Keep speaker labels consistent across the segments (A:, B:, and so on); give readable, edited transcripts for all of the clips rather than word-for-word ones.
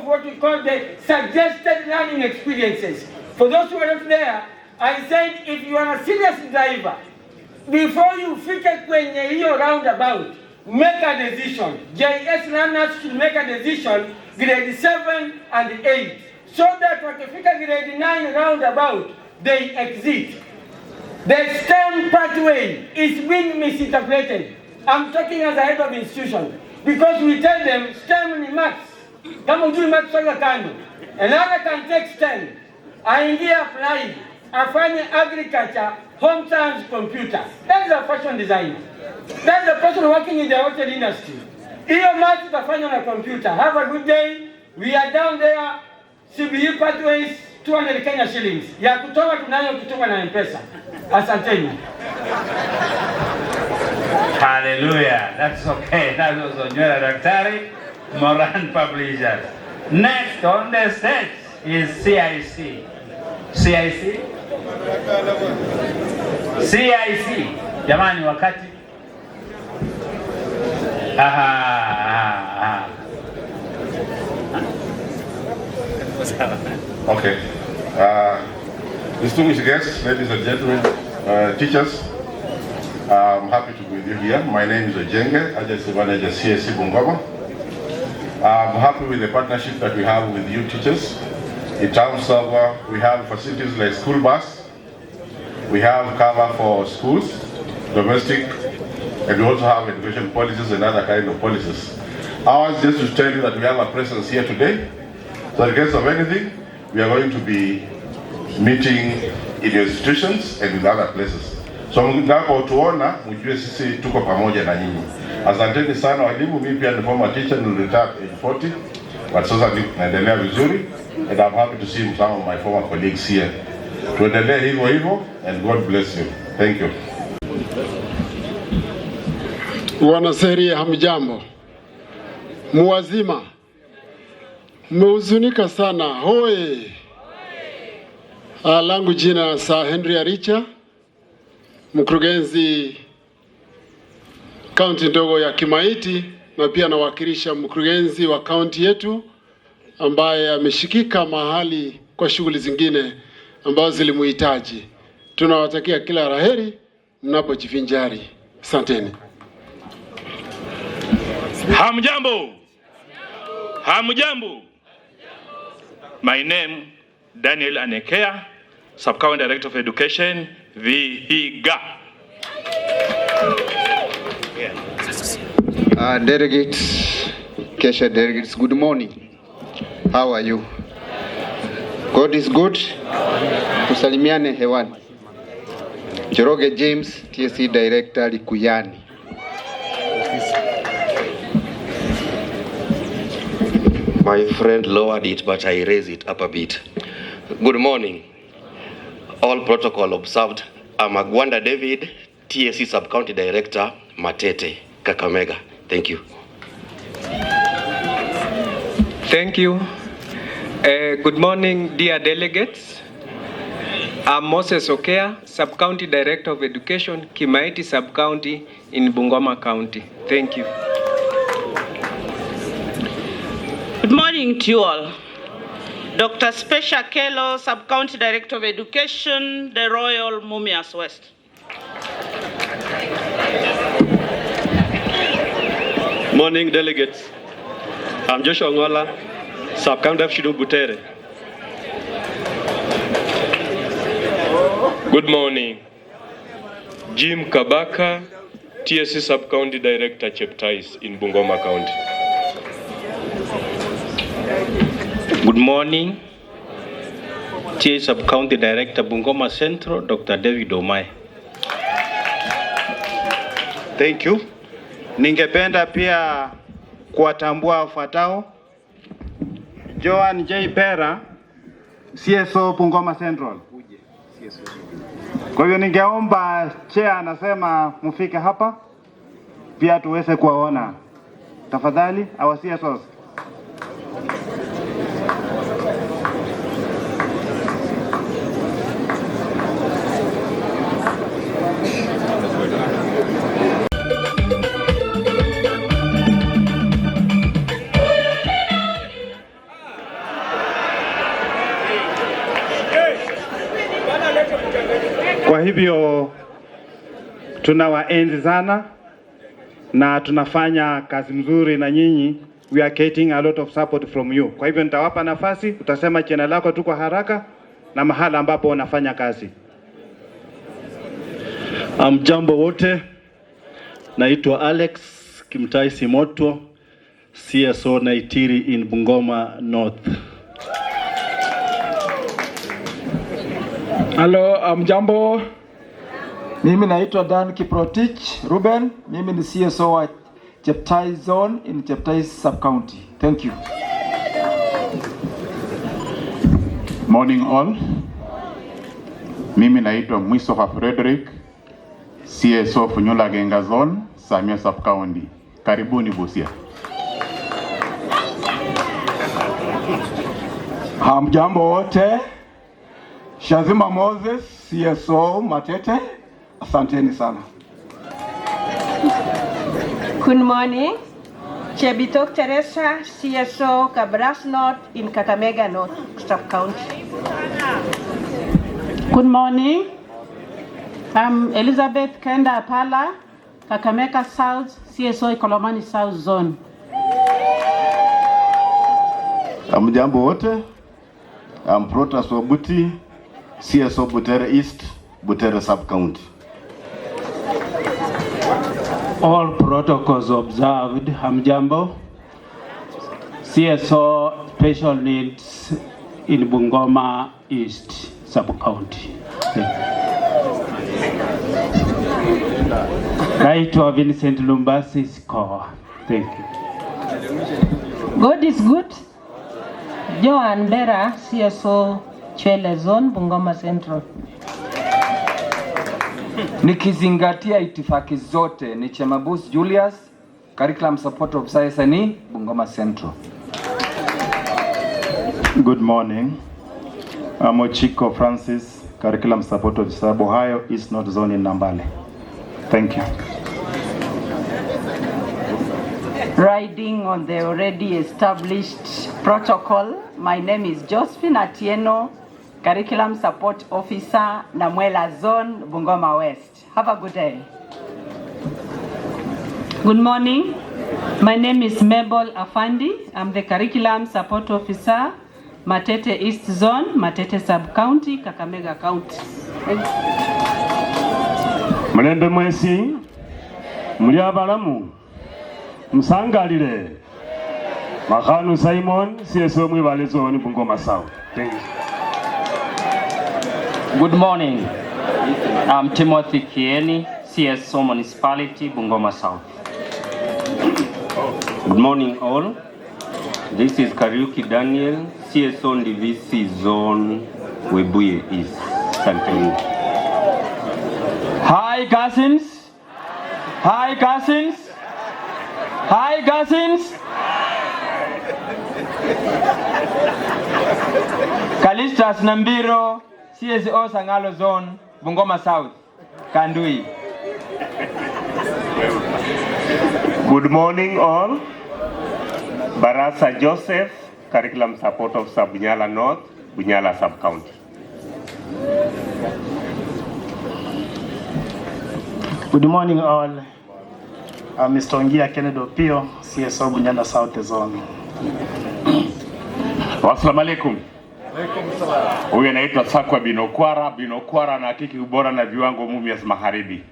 A: what we call the suggested learning experiences. For those who are not there, I said if you are a serious driver, before you fika kwenye hiyo roundabout, make a decision. JS learners should make a decision grade 7 and 8, so that wakifika grade 9 roundabout, they exit. The STEM pathway is being misinterpreted. I'm talking as a head of institution, because we tell them STEM ni maths. Kama ujui maths soga kando. Another can take STEM. Aingie apply, afanye agriculture, home science, computer. That is a fashion designer. That's the person working in the hotel industry. Iyo maths utafanya na computer. Have a good day. We are down there. CBE pathways 200 Kenya shillings. Ya kutoa tunayo kutoka na M-Pesa. Asanteni.
B: Hallelujah. That's okay. That was Onywera Daktari, Moran Publishers. Next on the stage is CIC. CIC? CIC. Jamani wakati.
C: Okay. Distinguished guests, ladies and gentlemen, teachers, I'm happy to be with you here. My name is Ojenge, Agency Manager CSC Bungoma. I'm happy with the partnership that we have with you teachers. In terms of, we have facilities like school bus, we have cover for schools, domestic, and we also have education policies and other kind of policies. I want just to tell you that we have a presence here today. So in case of anything, we are going to be meeting in your institutions and in other places. So mnapotuona mjue sisi tuko pamoja na nyinyi. Asanteni sana walimu, mimi pia ni former teacher, ni retired age 40, but sasa naendelea vizuri, and I'm happy to see some of my former colleagues here. Tuendelee hivyo hivyo, and God bless you. Thank you.
D: Wanaseria hamjambo. Muwazima. Mmehuzunika sana. Hoe. Langu jina Sir Henry Aricha, mkurugenzi kaunti ndogo ya Kimaiti, na pia nawakilisha mkurugenzi wa kaunti yetu ambaye ameshikika mahali kwa shughuli zingine ambazo zilimuhitaji. Tunawatakia kila laheri mnapojivinjari. Asanteni.
E: Hamjambo. Hamjambo. My name Daniel Anekea, Sub-County Director of Education, Vihiga.
F: Delegates, Kepsha delegates, good morning. How are you? God is good. Tusalimiane hewani. Joroge James, TSC Director Likuyani.
G: My friend lowered it, but I raised it up a bit. Good morning. All protocol observed. I'm Agwanda David, TSC Sub-County Director, Matete, Kakamega. Thank you.
H: Thank you. Good morning, dear delegates. I'm Moses Okea, Sub-County Director of Education, Kimaiti Sub-County in Bungoma County. Thank you.
I: Good morning to you all. Dr. Special Kelo, Sub-County Director of Education, the Royal Mumias West.
J: Morning, delegates. I'm Joshua Ngola, Sub-County of Shidu Butere. Good morning. Jim Kabaka, TSC Sub-County Director, Cheptais in Bungoma County.
K: Good morning. TSC Sub-County Director, Bungoma Central, Dr. David Omai.
L: Thank you. Ningependa pia kuwatambua wafuatao. Joan J. Pera, CSO Bungoma Central. Kwa hivyo ningeomba chair anasema mufike hapa pia tuweze kuwaona. Tafadhali, our CSOs. Kwa hivyo tunawaenzi sana na tunafanya kazi mzuri na nyinyi. We are getting a lot of support from you. Kwa hivyo nitawapa nafasi, utasema jina lako tu kwa haraka na mahala ambapo unafanya kazi.
M: Jambo wote, naitwa Alex Kimtai Simoto, CSO Naitiri in Bungoma North.
N: Hello, jambo. Mimi naitwa Dan Kiprotich Ruben. Mimi ni CSO wa Cheptai Zone in Cheptai Sub-County. Thank you.
C: Morning all. Mimi naitwa Mwisofa Frederick, CSO Funyula Genga Zone, Samia Sub-County. Karibuni Busia.
N: Hamjambo wote. Shazima Moses, CSO Matete. Asanteni sana.
O: Good morning. Chebitok Teresa, CSO Kabras North in Kakamega North Sub-County.
P: Good morning. I'm Elizabeth Kenda Apala, Kakamega South, CSO Ikolomani South Zone.
C: Hamjambo wote. I'm Protas Wabuti, CSO Butere East, Butere Sub-County.
K: All protocols observed. Hamjambo. CSO Special Needs in Bungoma East Sub-County. Naitwa Vincent Lumbasi Score. Thank you.
P: God is good. Joan Bera, CSO Chwele Zone, Bungoma Central.
N: Nikizingatia itifaki zote ni Chemabus Julius, Curriculum Support Officer SNE, Bungoma Central.
M: Good morning. I'm Ochiko Francis, Curriculum Support Officer, Ohio East North Zone in Nambale. Thank you.
P: Riding on the already established protocol, my name is Josephine Atieno, Curriculum Support Officer, Namwela Zone, Bungoma West. Have a good day. Good morning. My name is Mabel Afandi. I'm the Curriculum Support Officer, Matete East Zone, Matete Sub-County, Kakamega County.
M: Mlembe mwesi, muli abalamu, msangalire. Makanu Simon, CSO Mwibale Zone, Bungoma South. Thank you.
Q: Good morning. I'm Timothy Kieni, CSO Municipality, Bungoma South. Good morning all. This is Kariuki Daniel, CSO Ndivisi Zone, Webuye East, Santeni.
A: Hi cousins. Hi cousins. Hi cousins. Kalistas Nambiro, CSO Sangalo Zone, Bungoma South, Kandui.
M: Good morning all. Barasa Joseph, Curriculum Support Officer, Bunyala North, Bunyala Sub-County.
R: Good morning all. I'm Mr. Ngia Kennedy Opio, CSO Bunyala South Zone.
M: Wassalamu alaikum. Huyu anaitwa Sakwa Binokwara. Binokwara na hakiki ubora na viwango Mumias Magharibi.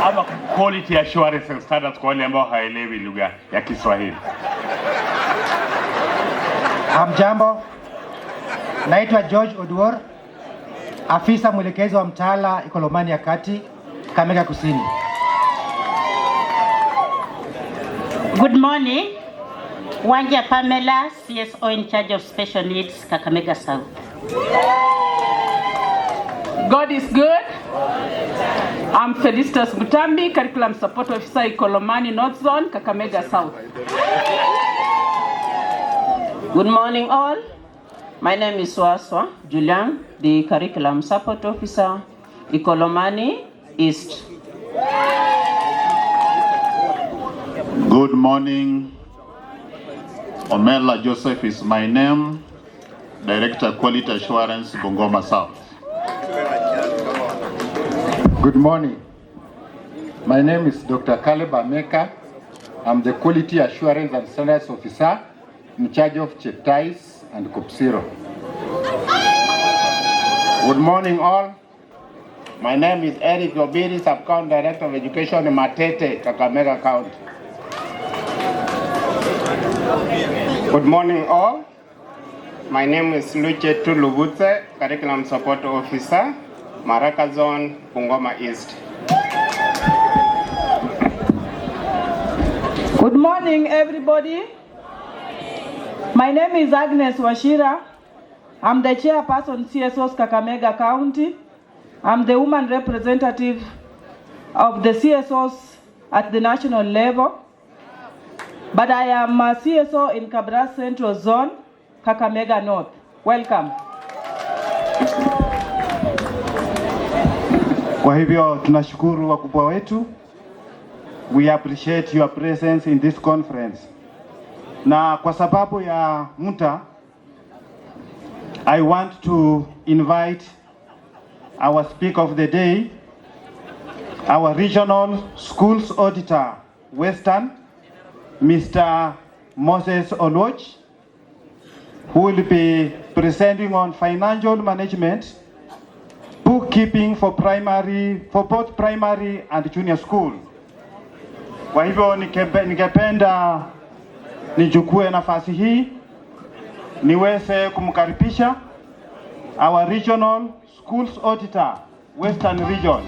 M: Ama quality assurance and standards kwa wale ambao haelewi lugha ya Kiswahili.
S: Hamjambo. Naitwa George Oduor, afisa mwelekezi wa mtaala Ikolomani ya Kati, Kakamega Kusini.
P: Good morning. Wanja Pamela, CSO in charge of special needs, Kakamega South.
T: God is good. I'm Felistas Butambi, Curriculum Support Officer, Ikolomani North Zone, Kakamega South.
I: Good morning all. My name is Swaswa Julian, the Curriculum Support Officer, Ikolomani East.
C: Good morning. Omela Joseph is my name, Director Quality Assurance, Bungoma South.
U: Good morning. My name is Dr. Caleb Ameka. I'm the Quality Assurance and Standards Officer in charge of Cheptais and Kopsiro. Good morning all. My name is Eric Obiri, Sub-County Director of Education in Matete, Kakamega County. Good morning all. My name is Luche Tulubutse, Curriculum Support Officer, Maraka Zone, Bungoma East.
V: Good morning, everybody. My name is Agnes Washira. I'm the chairperson CSOs Kakamega County. I'm the woman representative of the CSOs at the national level. But I am a CSO in Kabras Central Zone, Kakamega North. Welcome.
L: Kwa hivyo tunashukuru wakubwa wetu. We appreciate your presence in this conference. Na kwa sababu ya muda, I want to invite our speaker of the day, our regional schools auditor, Western, Mr. Moses Oloch, who will be presenting on financial management, bookkeeping for both primary and junior school. Kwa hivyo ningependa nichukue nafasi hii niweze kumkaribisha our regional schools auditor, Western Region.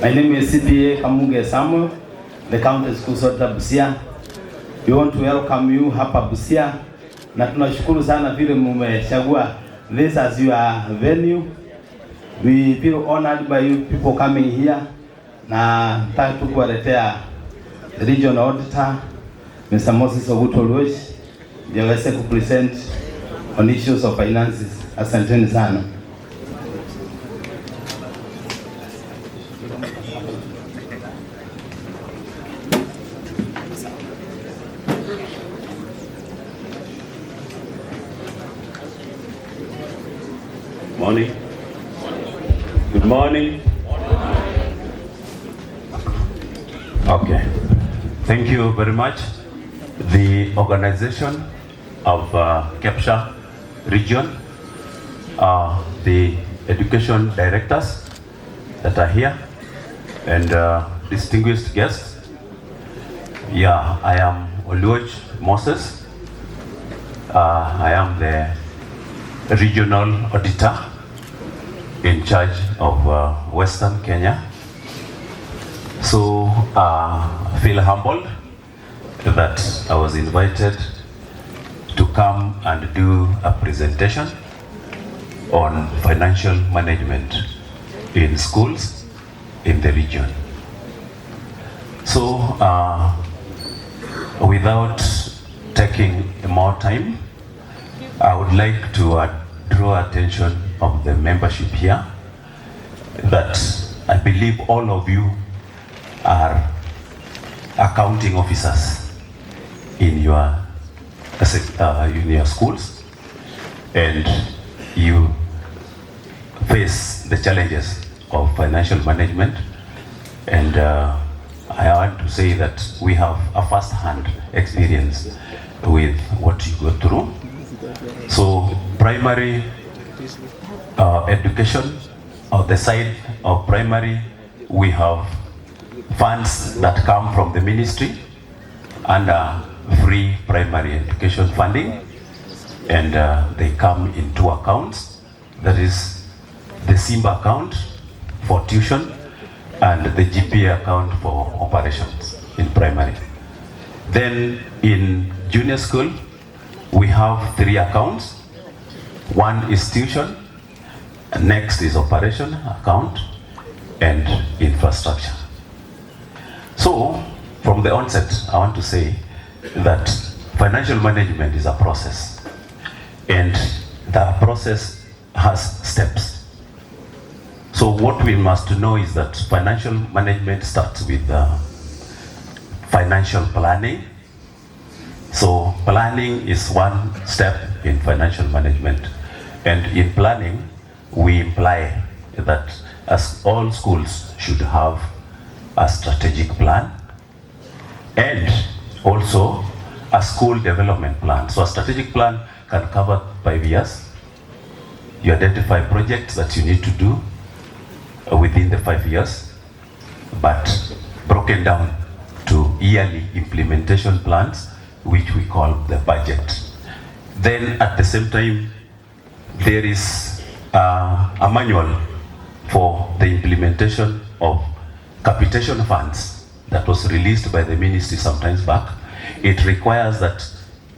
W: My name is CPA Kamunge Samuel, the County School Auditor Busia. We want to welcome you hapa Busia, na tunashukuru sana vile mmechagua this as your venue. We feel honored by you people coming here, na nataka tu kuwaletea the regional auditor Mr. Moses Oloch ndio aweze kupresent on issues of finances. Asanteni sana.
X: Morning. Good morning. Okay. Thank you very much. The organization of Kepsha region, the education directors that are here, and distinguished guests. Yeah, I am Oloch Moses. I am the regional auditor in charge of Western Kenya. So feel humbled that I was invited to come and do a presentation on financial management in schools in the region. So without taking more time, I would like to draw attention of the membership here that I believe all of you are accounting officers in your schools, and you face the challenges of financial management, and I want to say that we have a first-hand experience with what you go through. So primary education, on the side of primary, we have funds that come from the ministry under free primary education funding, and they come in two accounts. That is the Simba account for tuition and the GPA account for operations in primary. Then in junior school, we have three accounts. One is tuition, next is operation account, and infrastructure. So from the onset, I want to say that financial management is a process, and the process has steps. So So what we must know is that financial management starts with financial planning. So planning is one step in financial management. And in planning, we imply that as all schools should have a strategic plan and also a school development plan. So a strategic plan can cover 5 years. You identify projects that you need to do within the 5 years, but broken down to yearly implementation plans, which we call the budget. Then at the same time, there is a manual for the implementation of capitation funds that was released by the ministry sometimes back. It requires that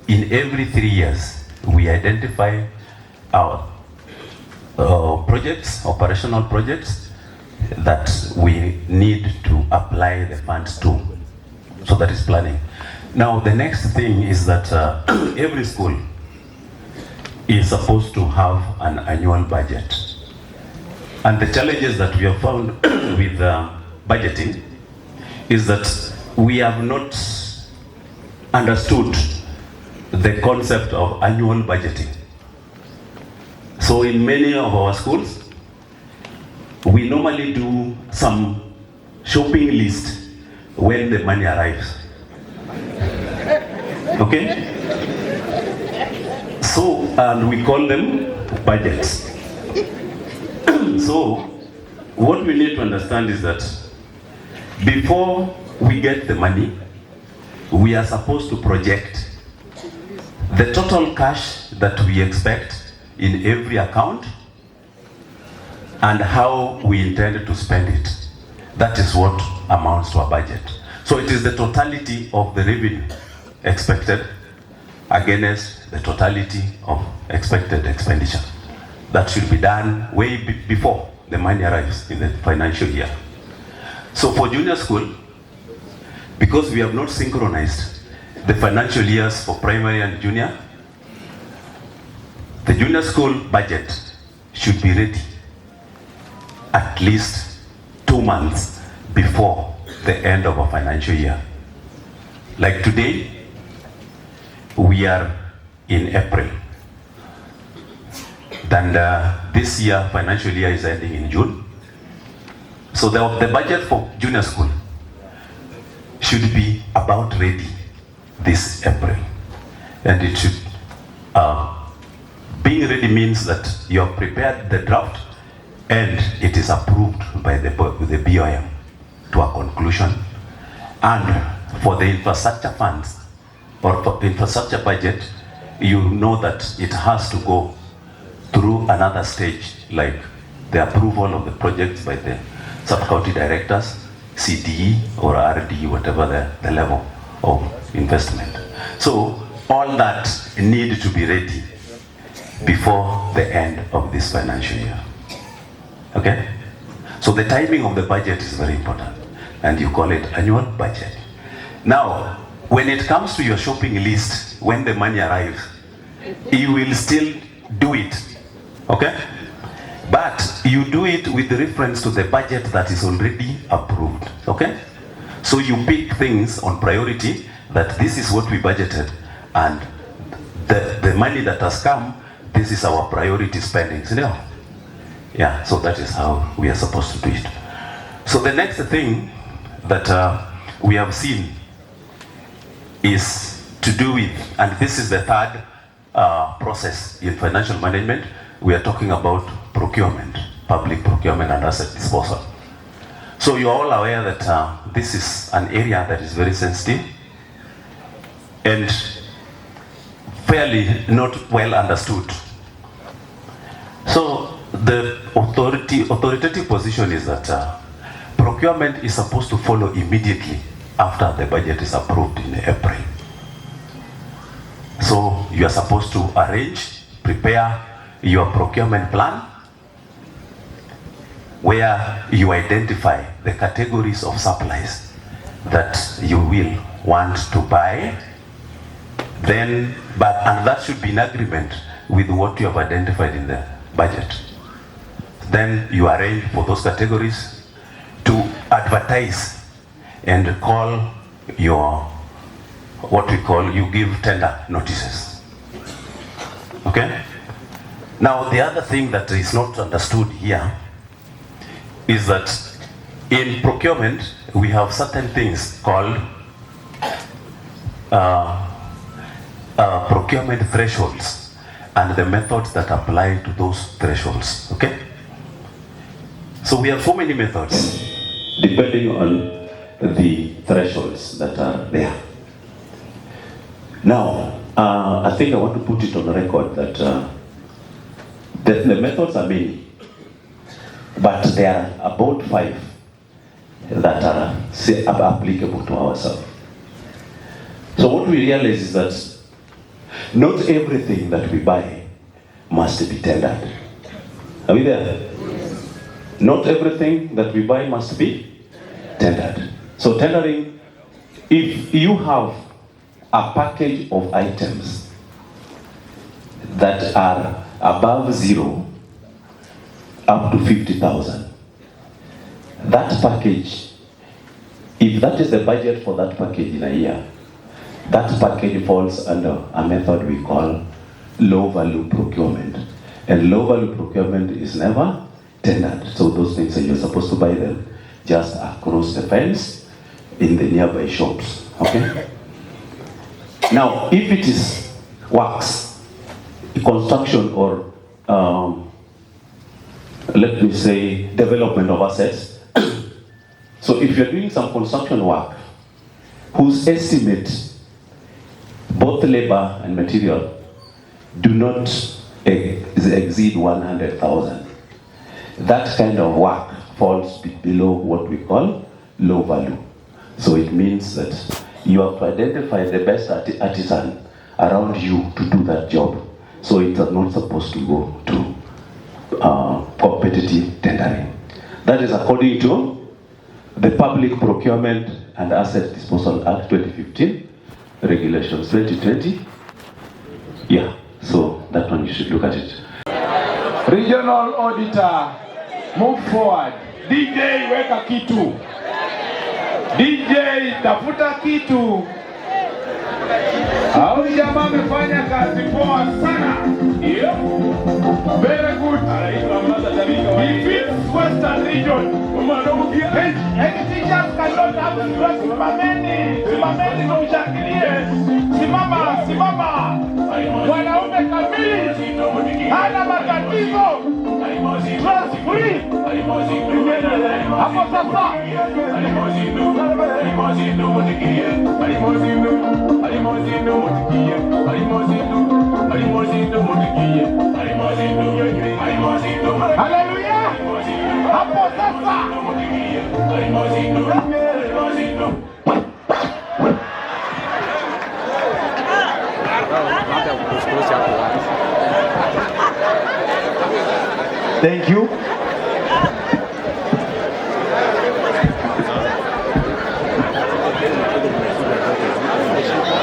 X: in every 3 years, we identify our projects, operational projects, that we need to apply the funds to. So that is planning. Now, the next thing is that every school is supposed to have an annual budget. And the challenges that we have found with budgeting is that we have not understood the concept of annual budgeting. So in many of our schools, we normally do some shopping list when the money arrives. Okay? So, and we call them budgets. So, what we need to understand is that before we get the money, we are supposed to project the total cash that we expect in every account and how we intend to spend it. That is what amounts to a budget. So it is the totality of the revenue expected against the totality of expected expenditure. That should be done way before the money arrives in the financial year. So for junior school, because we have not synchronized the financial years for primary and junior, the junior school budget should be ready at least 2 months before the end of a financial year. Like today, we are in April. Then this year, financial year is ending in June. So the budget for junior school should be about ready this April. And it should, being ready means that you have prepared the draft and it is approved by the BOM to a conclusion. And for the infrastructure funds or for infrastructure budget, you know that it has to go through another stage, like the approval of the projects by the sub-county directors, CDE or RDE, whatever the level of investment. So all that need to be ready before the end of this financial year. Okay? So the timing of the budget is very important, and you call it annual budget. Now, when it comes to your shopping list, when the money arrives, you will still do it. Okay? But you do it with reference to the budget that is already approved. Okay? So you pick things on priority, that this is what we budgeted, and the money that has come, this is our priority spending. Yeah, so that is how we are supposed to do it. So the next thing that we have seen is to do with, and this is the third process in financial management, we are talking about procurement, public procurement and asset disposal. So you're all aware that this is an area that is very sensitive and fairly not well understood. So the authoritative position is that procurement is supposed to follow immediately after the budget is approved in April. So you are supposed to arrange, prepare your procurement plan, where you identify the categories of supplies that you will want to buy, then, and that should be in agreement with what you have identified in the budget. then you arrange for those categories to advertise and call your, what we call, you give tender notices. Okay? Now, the other thing that is not understood here is that in procurement, we have certain things called procurement thresholds and the methods that apply to those thresholds. Okay? So we have so many methods depending on the thresholds that are there. Now, I think I want to put it on the record that the methods are many, but there are about 5 that are applicable to ourselves. So what we realize is that not everything that we buy must be tendered. Are we there? Not everything that we buy must be tendered. So tendering, if you have a package of items that are above 0 up to 50,000, that package, if that is the budget for that package in a year, that package falls under a method we call low value procurement. And low value procurement is never tendered. So those things, you're supposed to buy them just across the fence in the nearby shops. Okay? Now, if it is works, construction, or let me say development of assets, so if you're doing some construction work whose estimate, both labor and material, do not exceed 100,000, that kind of work falls below what we call low value. So it means that you have to identify the best artisan around you to do that job. So it is not supposed to go to competitive tendering. That is according to the Public Procurement and Asset Disposal Act 2015, Regulations 2020. Yeah, so that one you should look at it.
N: Regional Auditor, move forward. DJ, weka kitu. DJ, tafuta kitu. Hao jamaa amefanya kazi poa sana. Yeah. Very good. Defeat Western Region. Any teachers cannot have the stress. Simameni kumshangilie. Simama. Wanaume kamili. Hana matatizo. Stress free. Hapo sasa. Hallelujah! Hapo sasa.
L: Thank you.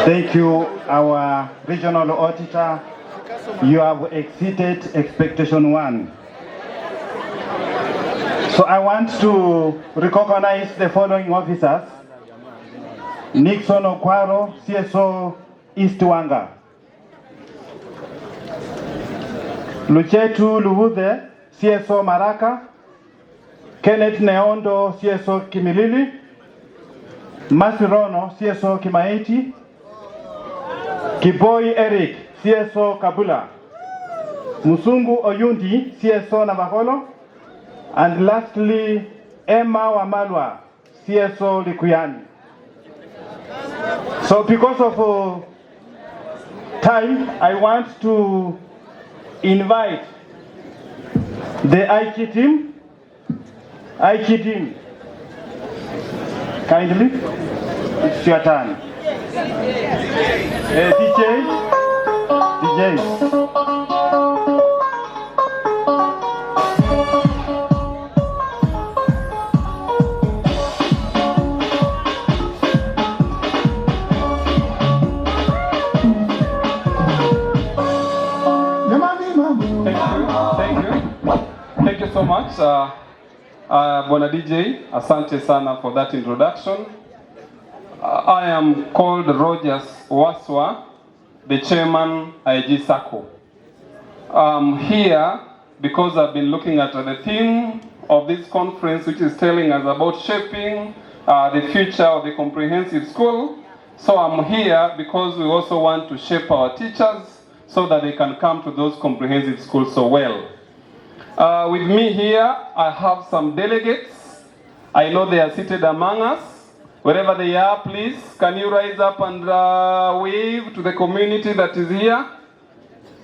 L: Thank you, our regional auditor. You have exceeded expectation 1. So I want to recognize the following officers. Nixon Okwaro, CSO East Wanga. Luchetu Luhuthe, CSO Maraka. Kenneth Neondo, CSO Kimilili. Masirono, CSO Kimaiti. Kiboi Eric, CSO Kabula. Musungu Oyundi, CSO Navaholo. And lastly, Emma Wamalwa, CSO Likuyani. So because of time, I want to invite the IT team. Kindly, it's your turn. DJ.
N: Thank you
B: so much, Bwana DJ. Asante sana for that introduction. I am called Rogers Waswa, the chairman IG SACCO. I'm here because I've been looking at the theme of this conference, which is telling us about shaping the future of the comprehensive school. So I'm here because we also want to shape our teachers so that they can come to those comprehensive schools so well. With me here, I have some delegates. I know they are seated among us. Wherever they are, please, can you rise up and wave to the community that is here?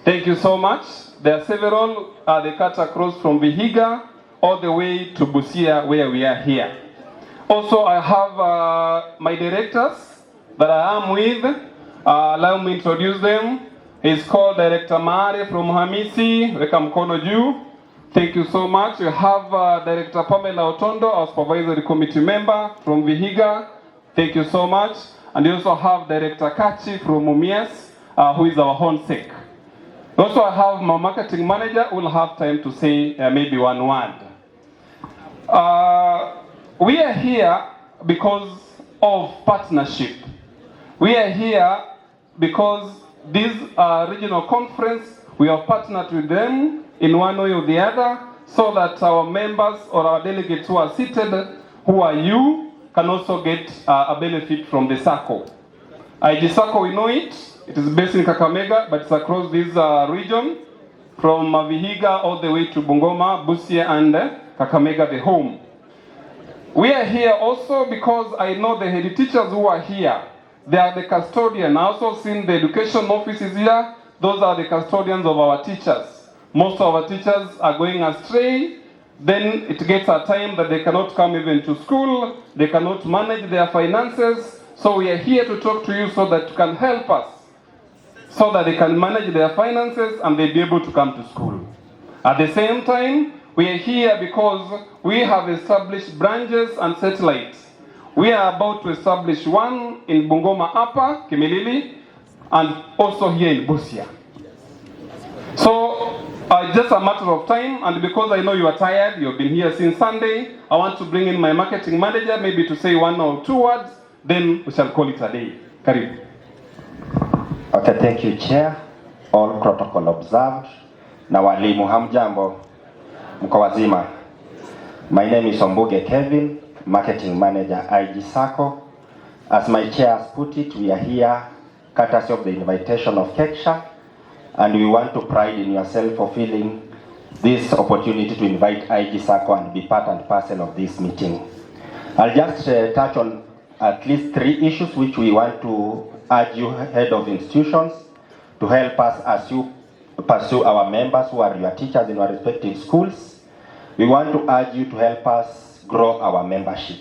B: Thank you so much. There are several, they cut across from Vihiga all the way to Busia where we are here. Also, I have my directors that I am with. Allow me to introduce them. He's called Director Mare from Hamisi, Weka mkono juu. Thank you so much. You have Director Pamela Otondo, our supervisory committee member from Vihiga. Thank you so much. And you also have Director Kachi from Mumias, who is our hornsec. Also, I have my marketing manager who will have time to say maybe one word. We are here because of partnership. We are here because this regional conference, we have partnered with them in one way or the other, so that our members or our delegates who are seated, who are you, can also get a benefit from the SACCO. IG SACCO, we know it. It is based in Kakamega, but it's across this region, from Vihiga all the way to Bungoma, Busia, and Kakamega, the home. We are here also because I know the head teachers who are here. They are the custodian. I also seen the education offices here. Those are the custodians of our teachers. Most of our teachers are going astray. Then it gets a time that they cannot come even to school. They cannot manage their finances. So we are here to talk to you so that you can help us, so that they can manage their finances and they be able to come to school. At the same time, we are here because we have established branches and satellites. We are about to establish one in Bungoma Upper, Kimilili, and also here in Busia. So, just a matter of time, and because I know you are tired, you've been here since Sunday, I want to bring in my marketing manager, maybe to say one or two words, then we shall call it a day. Karibu.
D: Okay, thank you, Chair. All protocol observed. Na walimu hamjambo, mko wazima. My name is Ombuge Kevin, Marketing Manager, IG SACCO. As my chair has put it, we are here courtesy of the invitation of Kepsha, and we want to pride in yourself for filling this opportunity to invite IG SACCO and be part and parcel of this meeting. I'll just touch on at least 3 issues which we want to urge you, head of institutions, to help us as you pursue our members who are your teachers in our respective schools. We want to urge you to help us grow our membership.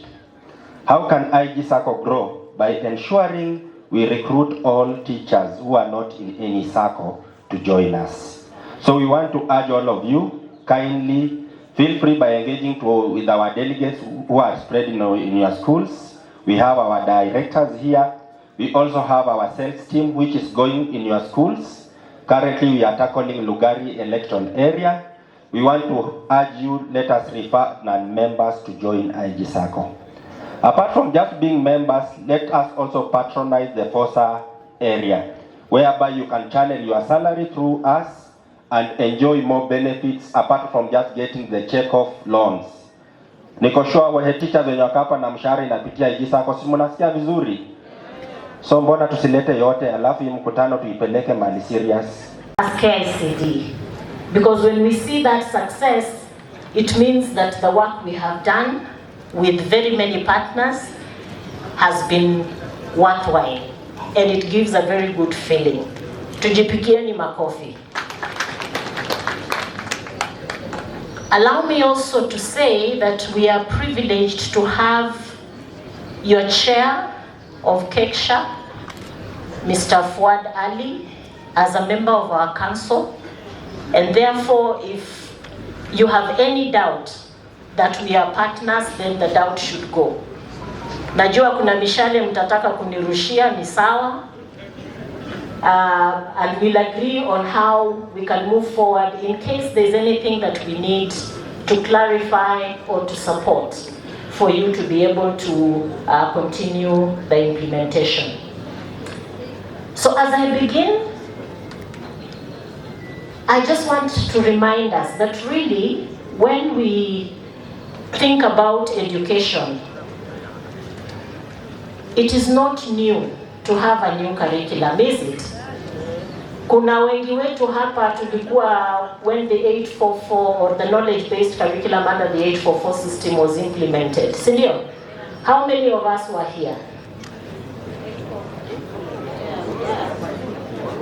D: How can IG SACCO grow? By ensuring we recruit all teachers who are not in any SACCO to join us. So we want to urge all of you, kindly feel free by engaging with our delegates who are spread in your schools. We have our directors here. We also have our sales team which is going in your schools. Currently we are tackling Lugari election area. We want to urge you, let us refer non-members to join IG SACCO. Apart from just being members, let us also patronize the FOSA area, whereby you can channel your salary through us and enjoy more benefits apart from just getting the check-off loans. Niko sure wewe teachers wenye wako hapa na mshahara inapitia IG SACCO, si mnasikia vizuri? So mbona tusilete yote alafu hii mkutano tuipeleke mali serious?
E: As KICD, because when we see that success, it means that the work we have done with very many partners has been worthwhile, and it gives a very good feeling. Tujipigieni makofi. Allow me also to say that we are privileged to have your chair of Kepsha, Mr. Fuad Ali, as a member of our council, and therefore if you have any doubt that we are partners, then the doubt should go. Najua kuna mishale mtataka kunirushia, ni sawa, and we'll agree on how we can move forward in case there's anything that we need to clarify or to support for you to be able to continue the implementation. So as I begin, I just want to remind us that really, when we think about education, it is not new to have a new curriculum, is it? Kuna wengi wetu hapa tulikuwa when the 844 or the knowledge-based curriculum under the 844 system was implemented. Sindio? How many of us were here?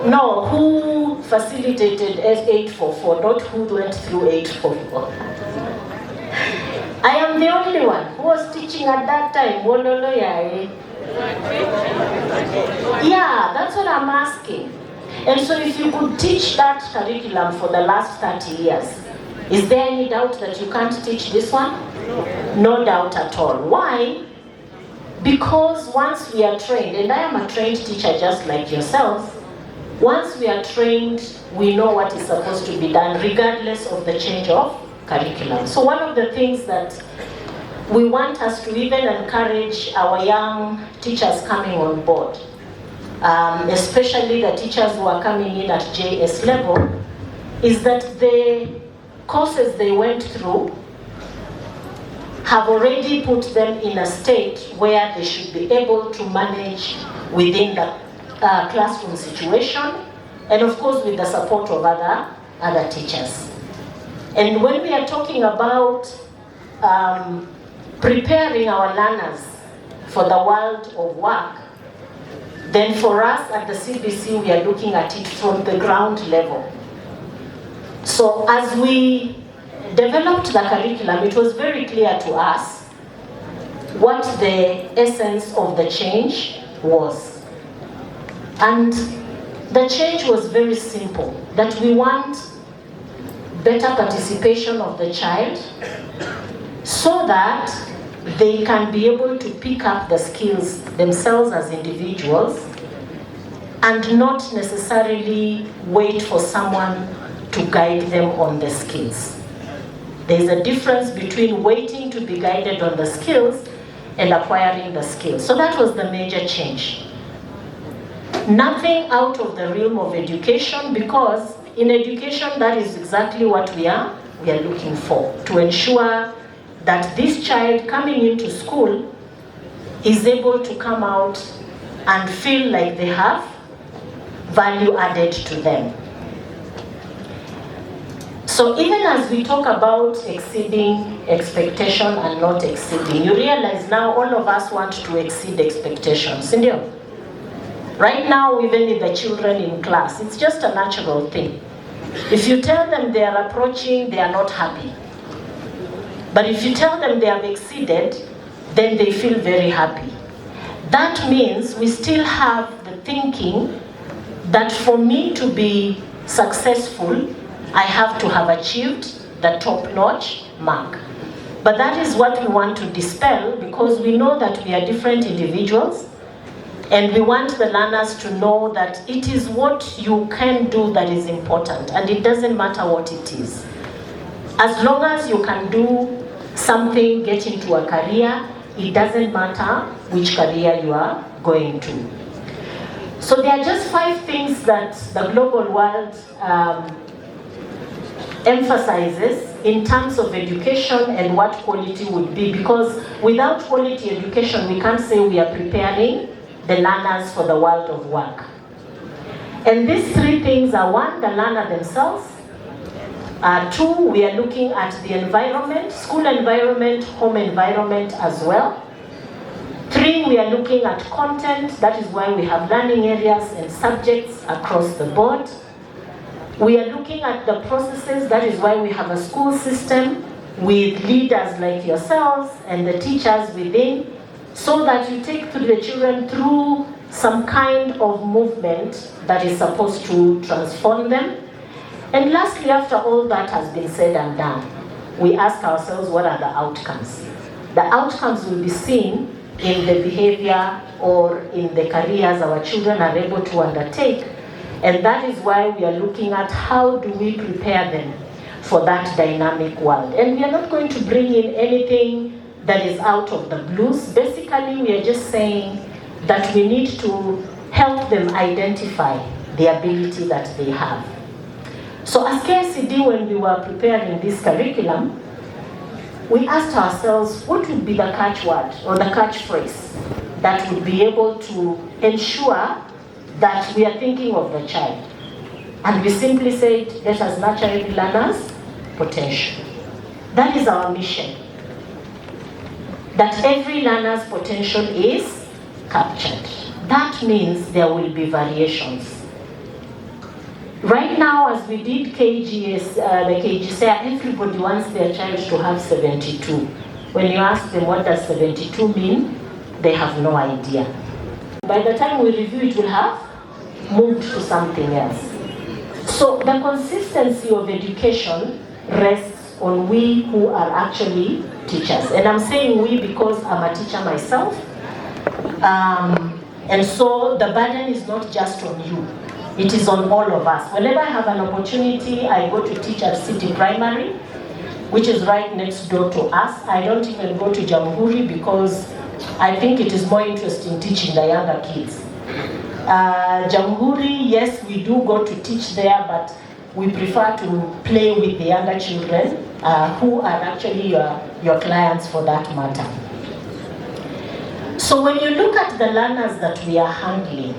E: No, who facilitated 844, not who went through 844. I am the only one who was teaching at that time. Yeah, that's what I'm asking. And so if you could teach that curriculum for the last 30 years, is there any doubt that you can't teach this one? No doubt at all. Why? Because once we are trained, and I am a trained teacher just like yourselves, once we are trained, we know what is supposed to be done regardless of the change of curriculum. So one of the things that we want us to even encourage our young teachers coming on board, especially the teachers who are coming in at JS level, is that the courses they went through have already put them in a state where they should be able to manage within the classroom situation, and of course with the support of other teachers. And when we are talking about preparing our learners for the world of work, then for us at the CBC, we are looking at it from the ground level. So as we developed the curriculum, it was very clear to us what the essence of the change was. And the change was very simple, that we want better participation of the child so that they can be able to pick up the skills themselves as individuals and not necessarily wait for someone to guide them on the skills. There's a difference between waiting to be guided on the skills and acquiring the skills. So that was the major change. Nothing out of the realm of education, because in education that is exactly what we are looking for, to ensure that this child coming into school is able to come out and feel like they have value added to them. So even as we talk about exceeding expectation and not exceeding, you realize now all of us want to exceed expectations, isn't it? Right now, even with the children in class, it's just a natural thing. If you tell them they are approaching, they are not happy. But if you tell them they have exceeded, then they feel very happy. That means we still have the thinking that for me to be successful, I have to have achieved the top-notch mark. But that is what we want to dispel, because we know that we are different individuals, and we want the learners to know that it is what you can do that is important, and it doesn't matter what it is. As long as you can do something, get into a career, it doesn't matter which career you are going to. So there are just 5 things that the global world emphasizes in terms of education and what quality would be, because without quality education, we can't say we are preparing the learners for the world of work. And these 3 things are: 1, the learner themselves; 2, we are looking at the environment, school environment, home environment as well; 3, we are looking at content, that is why we have learning areas and subjects across the board; we are looking at the processes, that is why we have a school system with leaders like yourselves and the teachers within, so that you take the children through some kind of movement that is supposed to transform them. And lastly, after all that has been said and done, we ask ourselves, what are the outcomes? The outcomes will be seen in the behavior or in the careers our children are able to undertake. And that is why we are looking at how do we prepare them for that dynamic world. And we are not going to bring in anything that is out of the blues. Basically, we are just saying that we need to help them identify the ability that they have. So as KICD, when we were preparing this curriculum, we asked ourselves what would be the catchword or the catchphrase that would be able to ensure that we are thinking of the child. And we simply said, let us nurture every learner's potential. That is our mission. That every learner's potential is captured. That means there will be variations. Right now, as we did KGS, the KGSA, everybody wants their child to have 72. When you ask them what does 72 mean, they have no idea. By the time we review, it will have moved to something else. So the consistency of education rests on we who are actually teachers. And I'm saying we because I'm a teacher myself. And so the burden is not just on you. It is on all of us. Whenever I have an opportunity, I go to teach at City Primary, which is right next door to us. I don't even go to Jamhuri because I think it is more interesting teaching the younger kids. Jamhuri, yes, we do go to teach there, but we prefer to play with the younger children who are actually your clients for that matter. So when you look at the learners that we are handling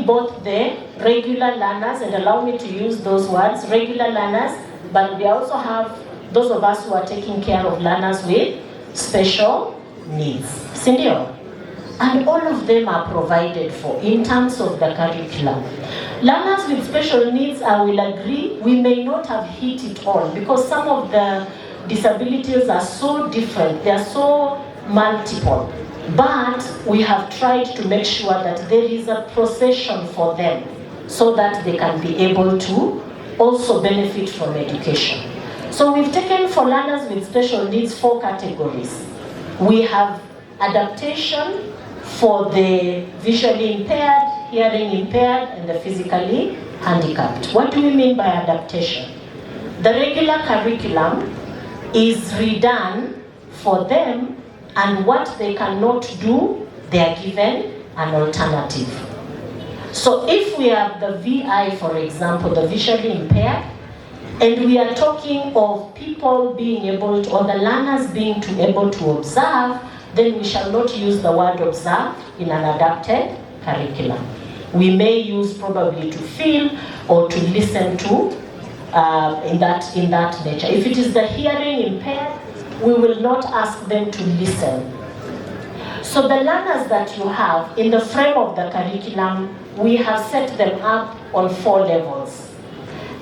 E: both the regular learners, and allow me to use those words, regular learners, but we also have those of us who are taking care of learners with special needs. Sindio? And all of them are provided for in terms of the curriculum. Learners with special needs, I will agree, we may not have hit it all because some of the disabilities are so different, they are so multiple. But we have tried to make sure that there is a procession for them so that they can be able to also benefit from education. So we've taken for learners with special needs 4 categories. We have adaptation for the visually impaired, hearing impaired, and the physically handicapped. What do we mean by adaptation? The regular curriculum is redone for them, and what they cannot do, they are given an alternative. So if we have the VI, for example, the visually impaired, and we are talking of people being able to, or the learners being able to observe, then we shall not use the word observe in an adapted curriculum. We may use probably to feel or to listen to in that nature. If it is the hearing impaired, we will not ask them to listen. So the learners that you have in the frame of the curriculum, we have set them up on 4 levels.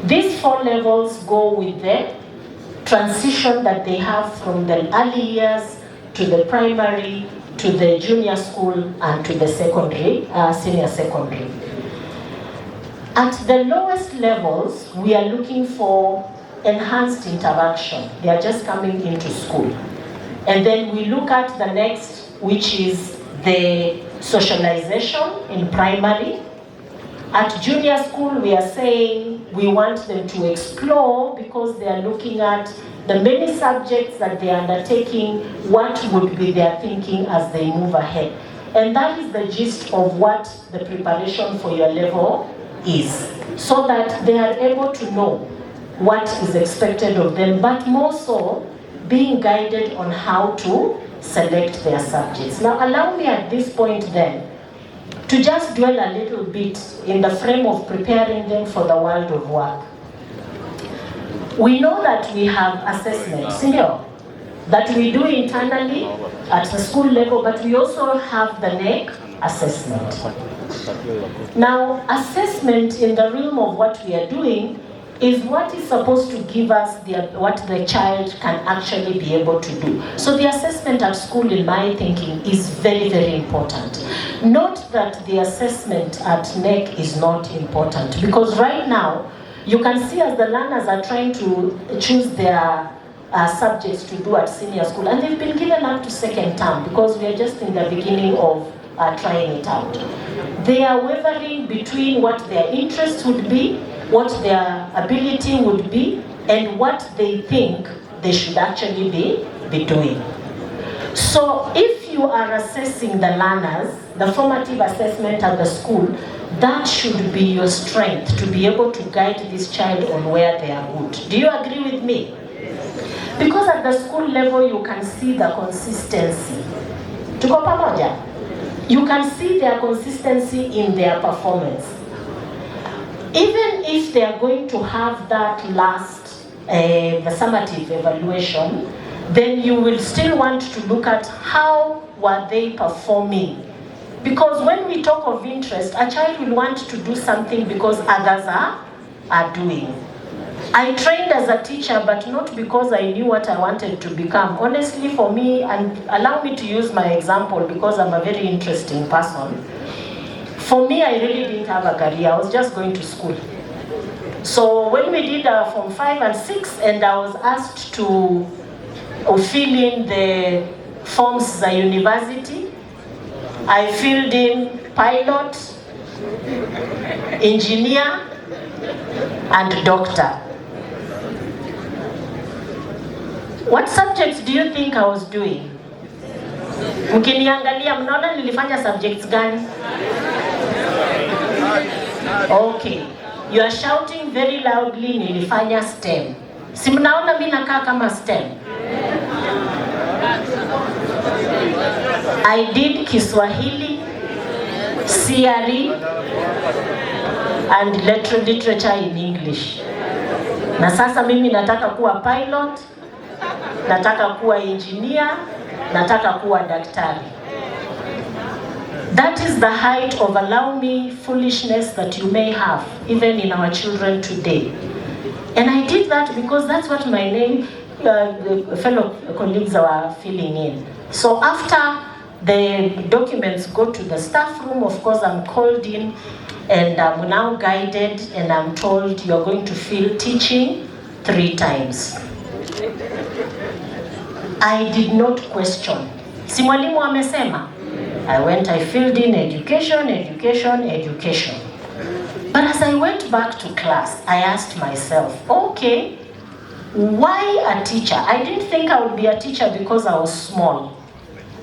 E: These 4 levels go with the transition that they have from the early years to the primary, to the junior school, and to the secondary, senior secondary. At the lowest levels, we are looking for enhanced interaction. They are just coming into school. And then we look at the next, which is the socialization in primary. At junior school, we are saying we want them to explore because they are looking at the many subjects that they are undertaking, what would be their thinking as they move ahead. And that is the gist of what the preparation for your level is, so that they are able to know what is expected of them, but more so being guided on how to select their subjects. Now allow me at this point then to just dwell a little bit in the frame of preparing them for the world of work. We know that we have assessments here that we do internally at the school level, but we also have the NEC assessment. Now, assessment in the realm of what we are doing is what is supposed to give us what the child can actually be able to do. So the assessment at school, in my thinking, is very, very important. Not that the assessment at NEC is not important, because right now, you can see as the learners are trying to choose their subjects to do at senior school, and they've been given up to second term because we are just in the beginning of trying it out. They are wavering between what their interest would be what their ability would be, and what they think they should actually be doing. So if you are assessing the learners, the formative assessment at the school, that should be your strength to be able to guide this child on where they are good. Do you agree with me? Because at the school level you can see the consistency. Tuko pamoja? You can see their consistency in their performance. Even if they are going to have that last, the summative evaluation, then you will still want to look at how were they performing. Because when we talk of interest, a child will want to do something because others are doing. I trained as a teacher, but not because I knew what I wanted to become. Honestly, for me, and allow me to use my example because I'm a very interesting person. For me, I really didn't have a career. I was just going to school. So when we did Form 5 and 6, and I was asked to fill in the forms at university, I filled in pilot, engineer, and doctor. What subjects do you think I was doing? Mkiniangalia mnaona nilifanya subjects gani? Okay. You are shouting very loudly nilifanya STEM. Si mnaona mimi nakaa kama STEM? I did Kiswahili, CRE, and literature in English. Na sasa mimi nataka kuwa pilot, nataka kuwa engineer, nataka kuwa daktari. That is the height of, allow me, foolishness that you may have, even in our children today. And I did that because that's what my the fellow colleagues are filling in. So after the documents go to the staff room, of course I'm called in and I'm now guided and I'm told you're going to fill teaching 3 times. I did not question. Si mwalimu amesema? I went, I filled in education, education, education. But as I went back to class, I asked myself, okay, why a teacher? I didn't think I would be a teacher because I was small.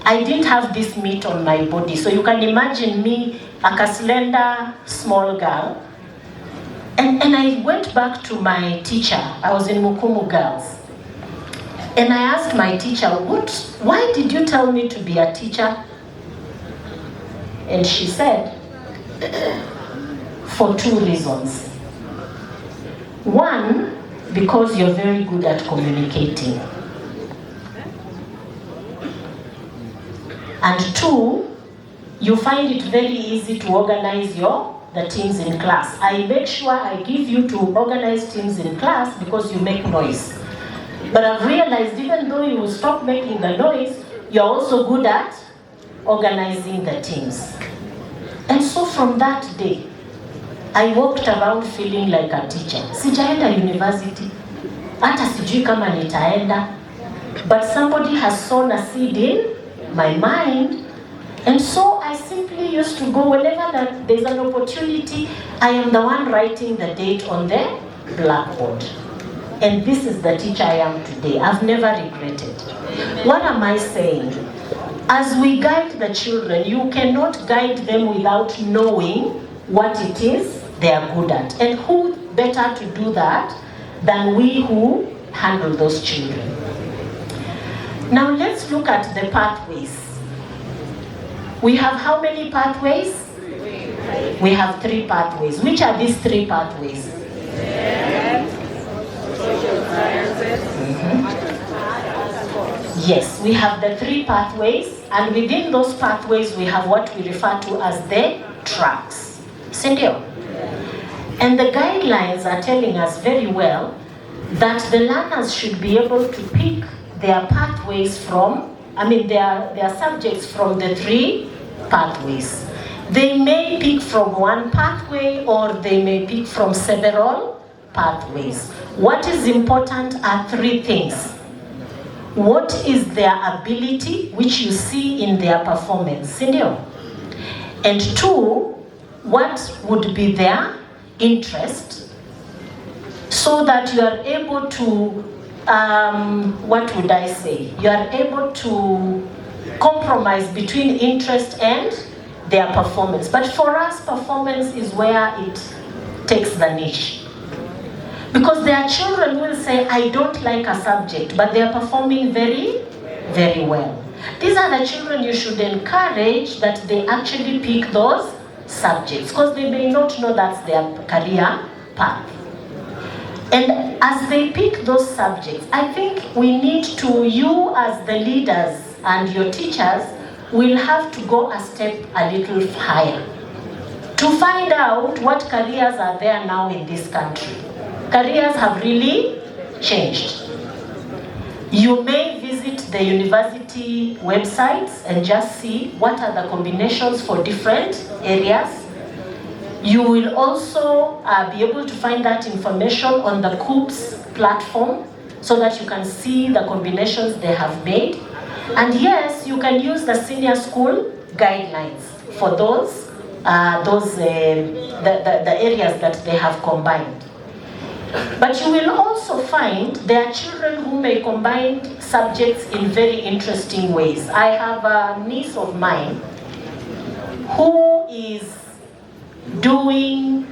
E: I didn't have this meat on my body. So you can imagine me, a slender, small girl. And I went back to my teacher. I was in Mukumu Girls. And I asked my teacher, why did you tell me to be a teacher? And she said, for 2 reasons. One, because you're very good at communicating. And 2, you find it very easy to organize the teams in class. I make sure I give you to organize teams in class because you make noise. But I've realized even though you will stop making the noise, you're also good at organizing the teams. And so from that day, I walked around feeling like a teacher. Sijaenda university, hata sijui kama nitaenda, but somebody has sown a seed in my mind, and so I simply used to go whenever there's an opportunity. I am the one writing the date on the blackboard. And this is the teacher I am today. I've never regretted. What am I saying? As we guide the children, you cannot guide them without knowing what it is they are good at. And who better to do that than we who handle those children? Now let's look at the pathways. We have how many pathways? We have 3 pathways. Which are these 3 pathways? Yes, we have the 3 pathways, and within those pathways we have what we refer to as the tracks. Sindio? And the guidelines are telling us very well that the learners should be able to pick their pathways from, their subjects from the 3 pathways. They may pick from one pathway or they may pick from several pathways. What is important are 3 things. What is their ability, which you see in their performance, sindio? And 2, what would be their interest? so that you are able to, what would I say? You are able to compromise between interest and their performance. But for us, performance is where it takes the niche. Because there are children who will say, I don't like a subject, but they are performing very, very well. These are the children you should encourage that they actually pick those subjects, because they may not know that's their career path. And as they pick those subjects, I think we need to, you as the leaders and your teachers, will have to go a step a little higher to find out what careers are there now in this country. Careers have really changed. You may visit the university websites and just see what are the combinations for different areas. You will also be able to find that information on the COOPS platform so that you can see the combinations they have made. And yes, you can use the senior school guidelines for the areas that they have combined. But you will also find there are children who may combine subjects in very interesting ways. I have a niece of mine who is doing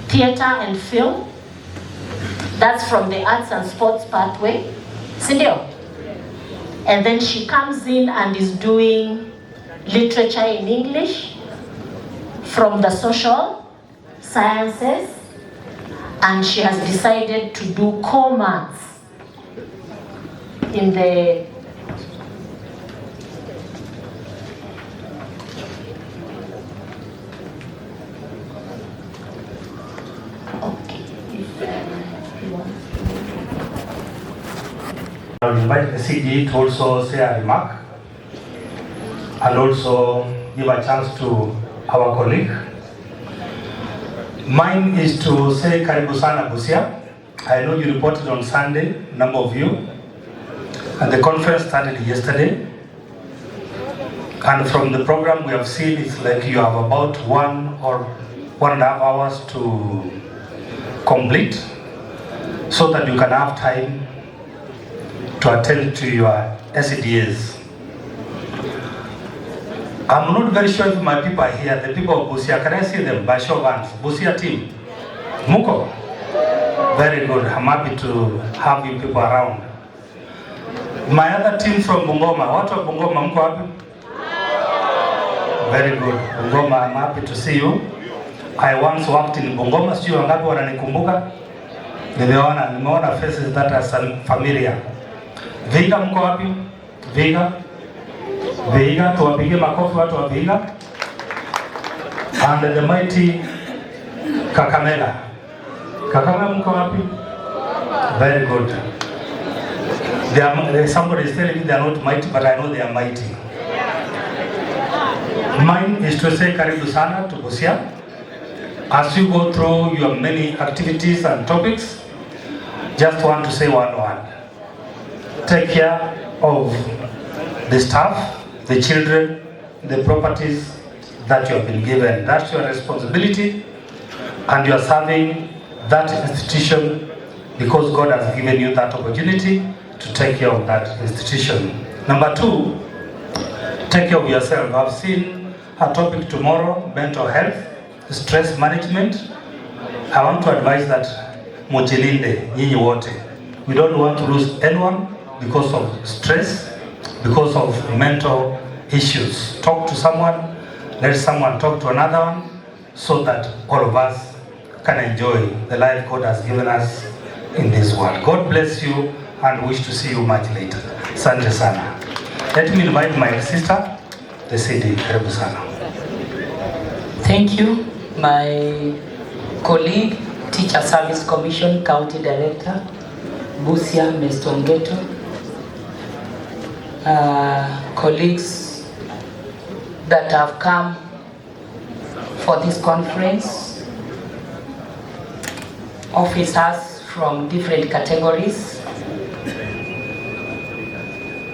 E: theater and film. That's from the arts and sports pathway. Sindio? And then she comes in and is doing literature in English from the social sciences, and she has decided to do commerce in the
F: I will invite the CG to also say a remark and also give a chance to our colleague. Mine is to say Karibu sana Busia. I know you reported on Sunday, a number of you, and the conference started yesterday. And from the program we have seen, it's like you have about 1 or 1.5 hours to complete so that you can have time to attend to your SEDAs. I'm not very sure if my people are here, the people of Busia. Can I see them by show of hands? Busia team. Muko? Very good. I'm happy to have you people around. My other team from Bungoma. What of Bungoma? Muko happy? Very good. Bungoma, I'm happy to see you. I once worked in Bungoma. Sijui wangapi wananikumbuka? Nimeona faces that are familiar. Viga mko wapi? Viga? Viga, tuwapige makofi watu wa Viga. And the mighty Kakamega. Kakamega mko wapi? Very good. Somebody is telling me they are not mighty, but I know they are mighty. Mine is to say Karibu sana to Busia. As you go through your many activities and topics, just want to say one word. Take care of the staff, the children, the properties that you have been given. That's your responsibility, and you are serving that institution because God has given you that opportunity to take care of that institution. Number 2, take care of yourself. I've seen a topic tomorrow, mental health, stress management. I want to advise that mujilinde nyinyi wote. We don't want to lose anyone because of stress, because of mental issues. Talk to someone, let someone talk to another one, so that all of us can enjoy the life God has given us in this world. God bless you and wish to see you much later. Asante sana. Let me invite my sister, the CD. Karibu sana.
G: Thank you, my colleague, Teacher Service Commission, County Director, Busia, Mr. Ongeto, colleagues that have come for this conference, officers from different categories,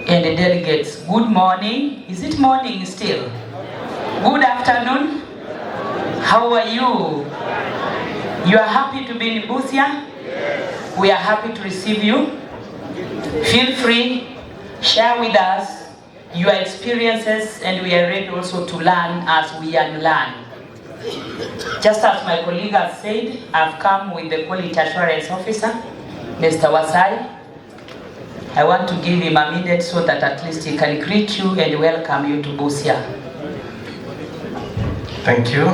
G: and the delegates. Good morning. Is it morning still? Good afternoon. How are you? You are happy to be in Busia? Yes. We are happy to receive you. Feel free, share with us your experiences, and we are ready also to learn as we unlearn. Just as my colleague has said, I've come with the Quality Assurance Officer, Mr. Wasai. I want to give him a minute so that at least he can greet you and welcome you to Busia.
H: Thank you,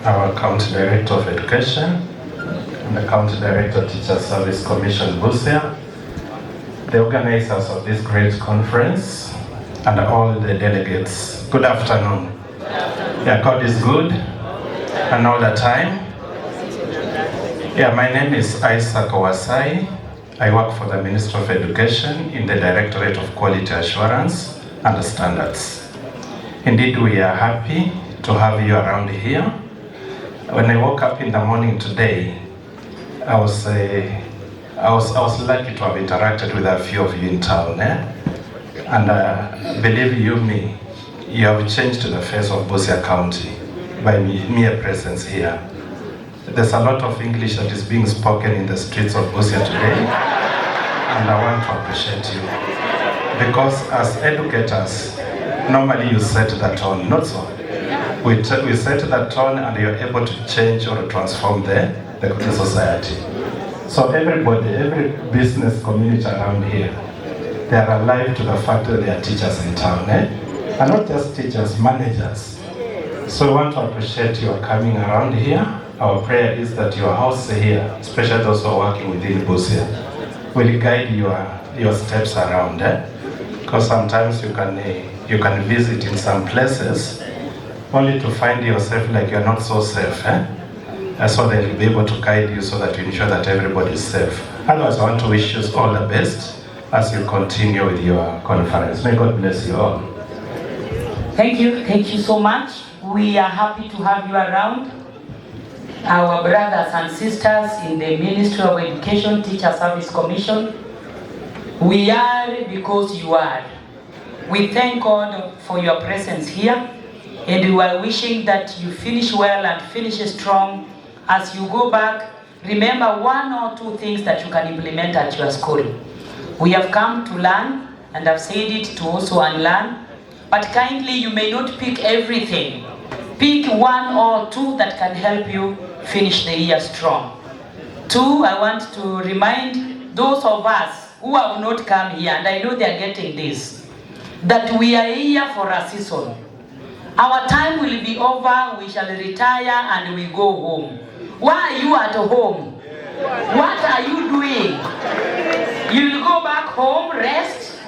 H: our County Director of Education and the County Director Teacher Service Commission Busia, the organizers of this great conference, and all the delegates. Good afternoon. Yeah, God is good and all the time. Yeah, my name is Isaac Wasai. I work for the Ministry of Education in the Directorate of Quality Assurance and Standards. Indeed, we are happy to have you around here. When I woke up in the morning today, I was lucky to have interacted with a few of you in town, and believe you me, you have changed the face of Busia County by mere presence here. There's a lot of English that is being spoken in the streets of Busia today, and I want to appreciate you. Because as educators, normally you set the tone, not so. We set the tone and you're able to change or transform the society. So everybody, every business community around here, they are alive to the fact that they are teachers in town, and not just teachers, managers. So we want to appreciate your coming around here. Our prayer is that your house here, especially those who are working within Busia, will guide your steps around. Because sometimes you can visit in some places only to find yourself like you're not so safe. So they'll be able to guide you so that you ensure that everybody is safe. Otherwise, I want to wish you all the best as you continue with your conference. May God bless you all.
G: Thank you so much. We are happy to have you around. Our brothers and sisters in the Ministry of Education, Teacher Service Commission, we are because you are. We thank God for your presence here, and we are wishing that you finish well and finish strong. As you go back, remember one or two things that you can implement at your school. We have come to learn, and I've said it to also unlearn, but kindly you may not pick everything. Pick one or two that can help you finish the year strong. Two, I want to remind those of us who have not come here, and I know they are getting this, that we are here for a season. Our time will be over, we shall retire and we go home. Why are you at home? What are you doing? You will go back home, rest,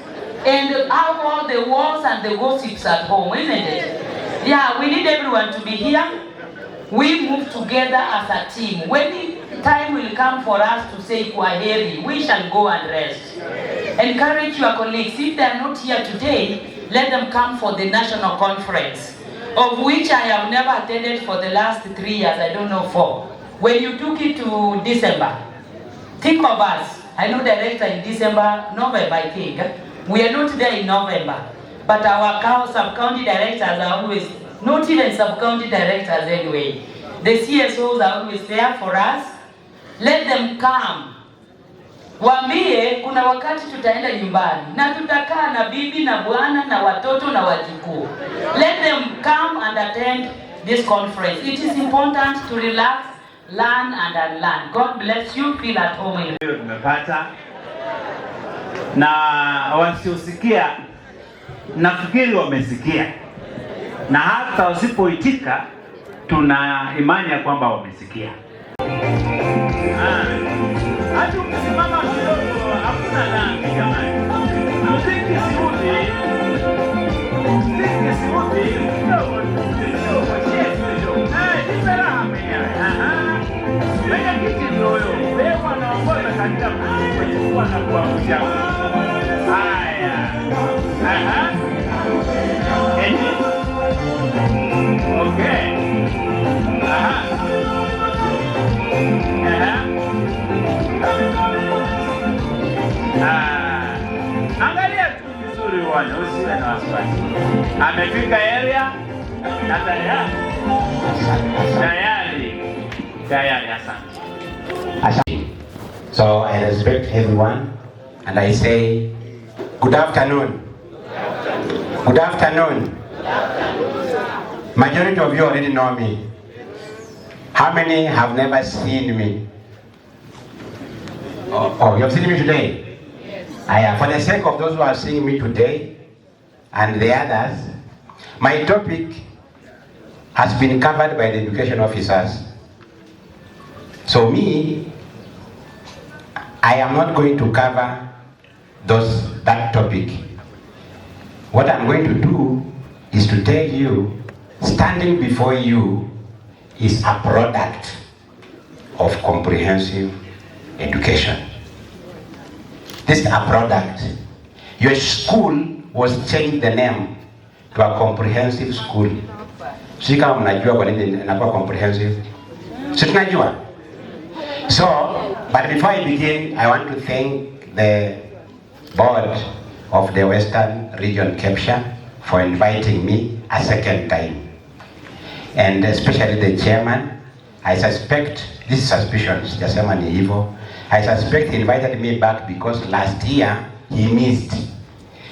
G: and have all the wars and the gossips at home, isn't it? Yeah, we need everyone to be here. We move together as a team. When time will come for us to say kwaheri, we shall go and rest. Encourage your colleagues, if they are not here today, let them come for the national conference, of which I have never attended for the last 3 years, I don't know 4. When you took it to December, think of us. I know director in December, November I think. We are not there in November, but our sub-county directors are always, not even sub-county directors anyway. The CSOs are always there for us. Let them come. Waambie kuna wakati tutaenda nyumbani na tutakaa na bibi na bwana na watoto na wajukuu. Let them come and attend this conference. It is important to relax, learn and unlearn. God bless you. Feel at home.
W: Tumepata na wasiosikia nafikiri wamesikia, na hata wasipoitika tuna imani ya kwamba wamesikia. Hata ukisimama kidogo hakuna dhambi jamani. Muziki siuti. Muziki siuti. Kidogo kidogo. Nipe raha mwenyewe. Mwenye kiti ndio huyo. Wewe anaongoza katika kuwa na kuamsha. Haya. Okay. Angalia tu vizuri uwanja, usiwe na wasiwasi. Amefika area na tayari
J: So I respect everyone and I say good afternoon. Good afternoon. Majority of you already know me. How many have never seen me? Oh, you have seen me today? Yes. For the sake of those who are seeing me today and the others, my topic has been covered by the education officers. So I am not going to cover that topic. What I'm going to do is to tell you, standing before you is a product of comprehensive education. This is a product. Your school was changed the name to a comprehensive school. Si kama mnajua kwa nini inakuwa comprehensive? Si tunajua. So, but before I begin, I want to thank the board of the Western Region Kepsha for inviting me a second time. And especially the chairman, I suspect, this is suspicions, the chairman is evil. I suspect he invited me back because last year he missed.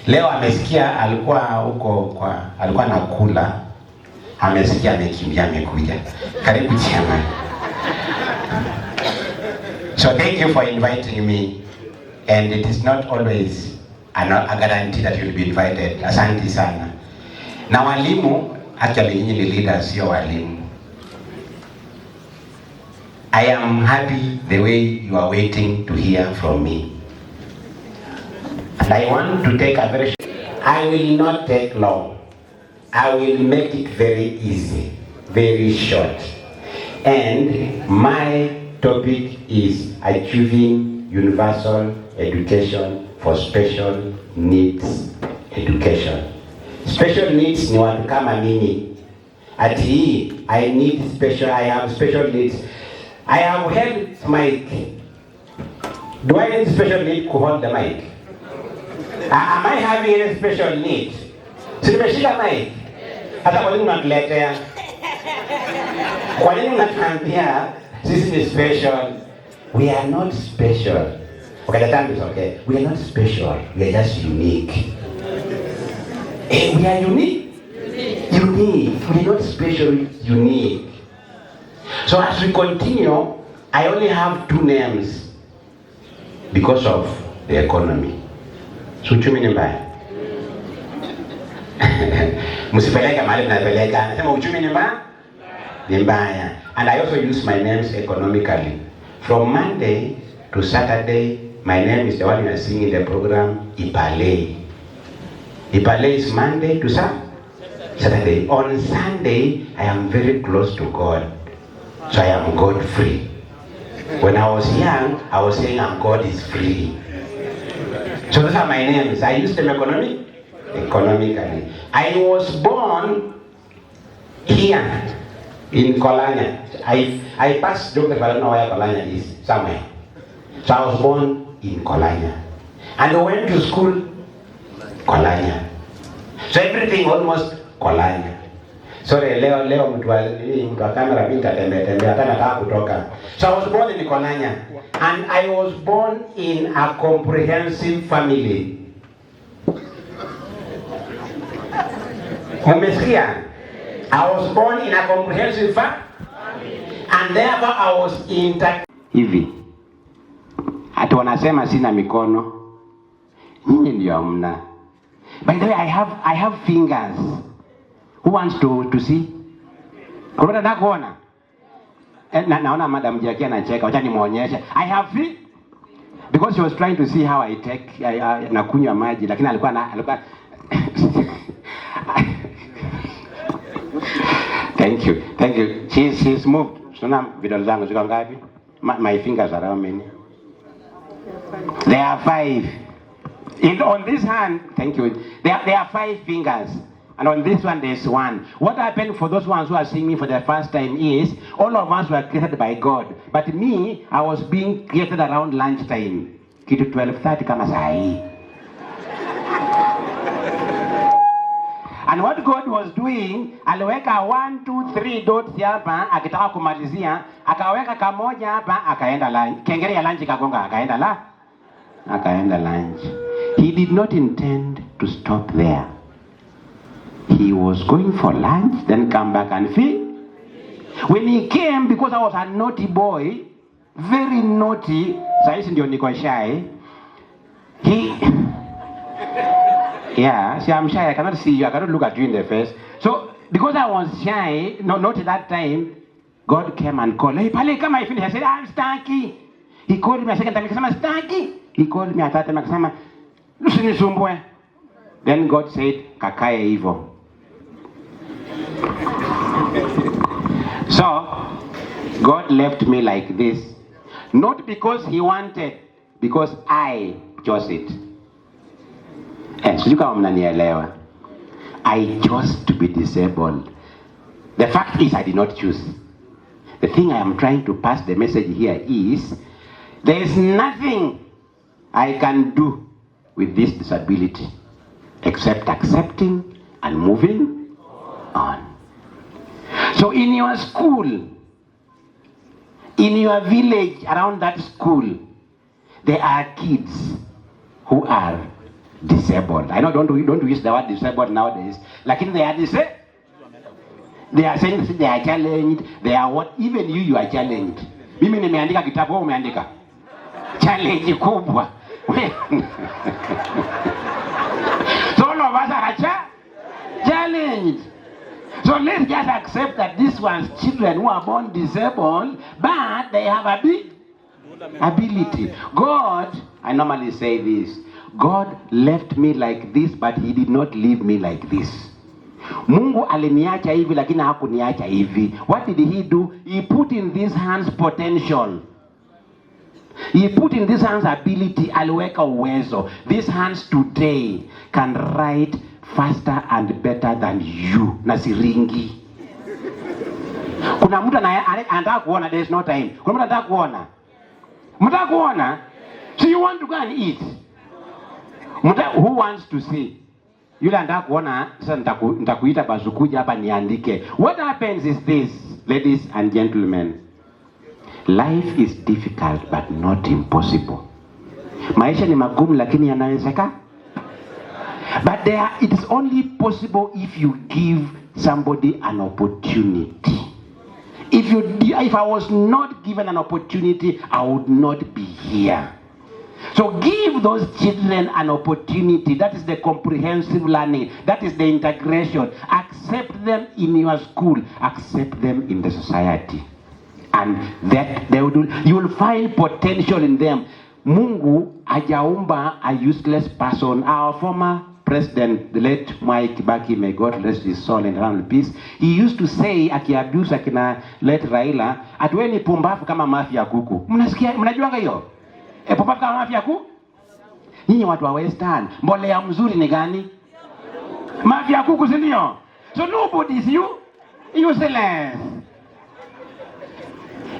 J: Leo amesikia alikuwa nakula, amesikia amekimbia amekuja. Karibu chairman. So thank you for inviting me, and it is not always a guarantee that you'll be invited. Asante sana. Na walimu, actually nyinyi ni leaders, sio walimu. I am happy the way you are waiting to hear from me. And I want to take a very I will not take long. I will make it very easy, very short. And my topic is achieving universal education for special needs education. Special needs ni watu kama mimi. Ati I have special needs. I have held mic. Do I need special need to hold the mic? Am I having any special need? Si nimeshika mic. Hata kwa nini unatuletea? Kwa nini unatuambia sisi ni special? We are not special. Okay, the time is okay. We are not special. We are just unique. We are unique. Unique. We are not special. Unique. So as we continue, I only have 2 names because of the economy. So uchumi ni mbaya. Msipeleke mahali mnapeleka. Nasema uchumi ni mbaya? Ni mbaya. And I also use my names economically. From Monday to Saturday, my name is the one you are seeing in the program, Ipale. Ipale is Monday to Saturday. On Sunday, I am very close to God. So I am God free. When I was young, I was saying God is free. So those are my names. I use them economically. I was born here in Kolanya. I passed geography, I don't know where Kolanya is, somewhere. So I was born in Kolanya. And I went to school, Kolanya. So everything almost Kolanya. Sorry, leo mtu wa kamera mimi tatembea hata nataka kutoka. So I was born in Kolanya, and I was born in a comprehensive family. Umesikia? I was born in a comprehensive family, and therefore I was hivi. Hata wanasema sina mikono. Nyinyi ndio hamna. By the way, I have fingers. Who wants to see? Kuna nataka kuona. Naona Madam Jackie anacheka. Wacha nimuonyeshe. I have feet. Because she was trying to see how I take nakunywa maji lakini alikuwa Thank you. She's moved. Sona vidole zangu ziko ngapi? My fingers are how many? There are 5. On this hand, thank you. There are 5 fingers. And on this one, there's 1. What happened for those ones who are seeing me for the first time is, all of us were created by God. But me, I was being created around lunchtime. Kitu 12:30 kama saa hii. And what God was doing, aliweka 1, 2, 3 dots hapa, akitaka kumalizia, akaweka kamoja hapa, akaenda lunch. Kengele ya lunch kagonga, akaenda lunch. He did not intend to stop there. He was going for lunch, then come back and feed. When he came, because I was a naughty boy, very naughty, saisi ndio niko shy, yeah, see, I'm shy, I cannot see you, I cannot look at you in the face. So, because I was shy, not at that time, God came and called, hey, pale kama I finished, I said, I'm staki. He called me a second time, akasema staki. He called me a third time, akasema, usinisumbue. Then God said, kakae hivyo. So, God left me like this, not because he wanted, because I chose it. I chose to be disabled. The fact is I did not choose. The thing I am trying to pass the message here is, there is nothing I can do with this disability except accepting and moving on. So in your school, in your village, around that school, there are kids who are disabled. I know don't use the word disabled nowadays. Like they are disabled. They are saying they are challenged. They are what? Even you are challenged. Mimi nimeandika kitabu, wewe umeandika. Challenge kubwa. So all of us are challenged. So let's just accept that these ones children who are born disabled, but they have a big ability. God, I normally say this, God left me like this, but he did not leave me like this. Mungu aliniacha hivi lakini hakuniacha hivi. What did he do? He put in these hands potential. He put in these hands ability, aliweka uwezo. These hands today can write faster and better than you. Na siringi. Kuna mtu anataka kuona, there is no time. Kuna mtu anataka kuona. Mtaka kuona? So you want to go and eat. Who wants to see? Yule anataka kuona, sasa nitakuita bazukuja hapa niandike. What happens is this, ladies and gentlemen. Life is difficult but not impossible. Maisha ni magumu lakini yanawezeka. But it is only possible if you give somebody an opportunity. If I was not given an opportunity, I would not be here. So give those children an opportunity. That is the comprehensive learning. That is the integration. Accept them in your school. Accept them in the society. And that you will find potential in them. Mungu hajaumba a useless person. Our former president, the late Mike Kibaki, may God rest his soul in eternal peace, he used to say, akiabuse akina late Raila, atuweni pumbafu kama mafi ya kuku. Mnajuanga hiyo? Pumbafu kama mafi ya kuku? Nyinyi watu wa Western, mbolea mzuri ni gani? Mafi ya kuku, si ndio? So nobody is useless.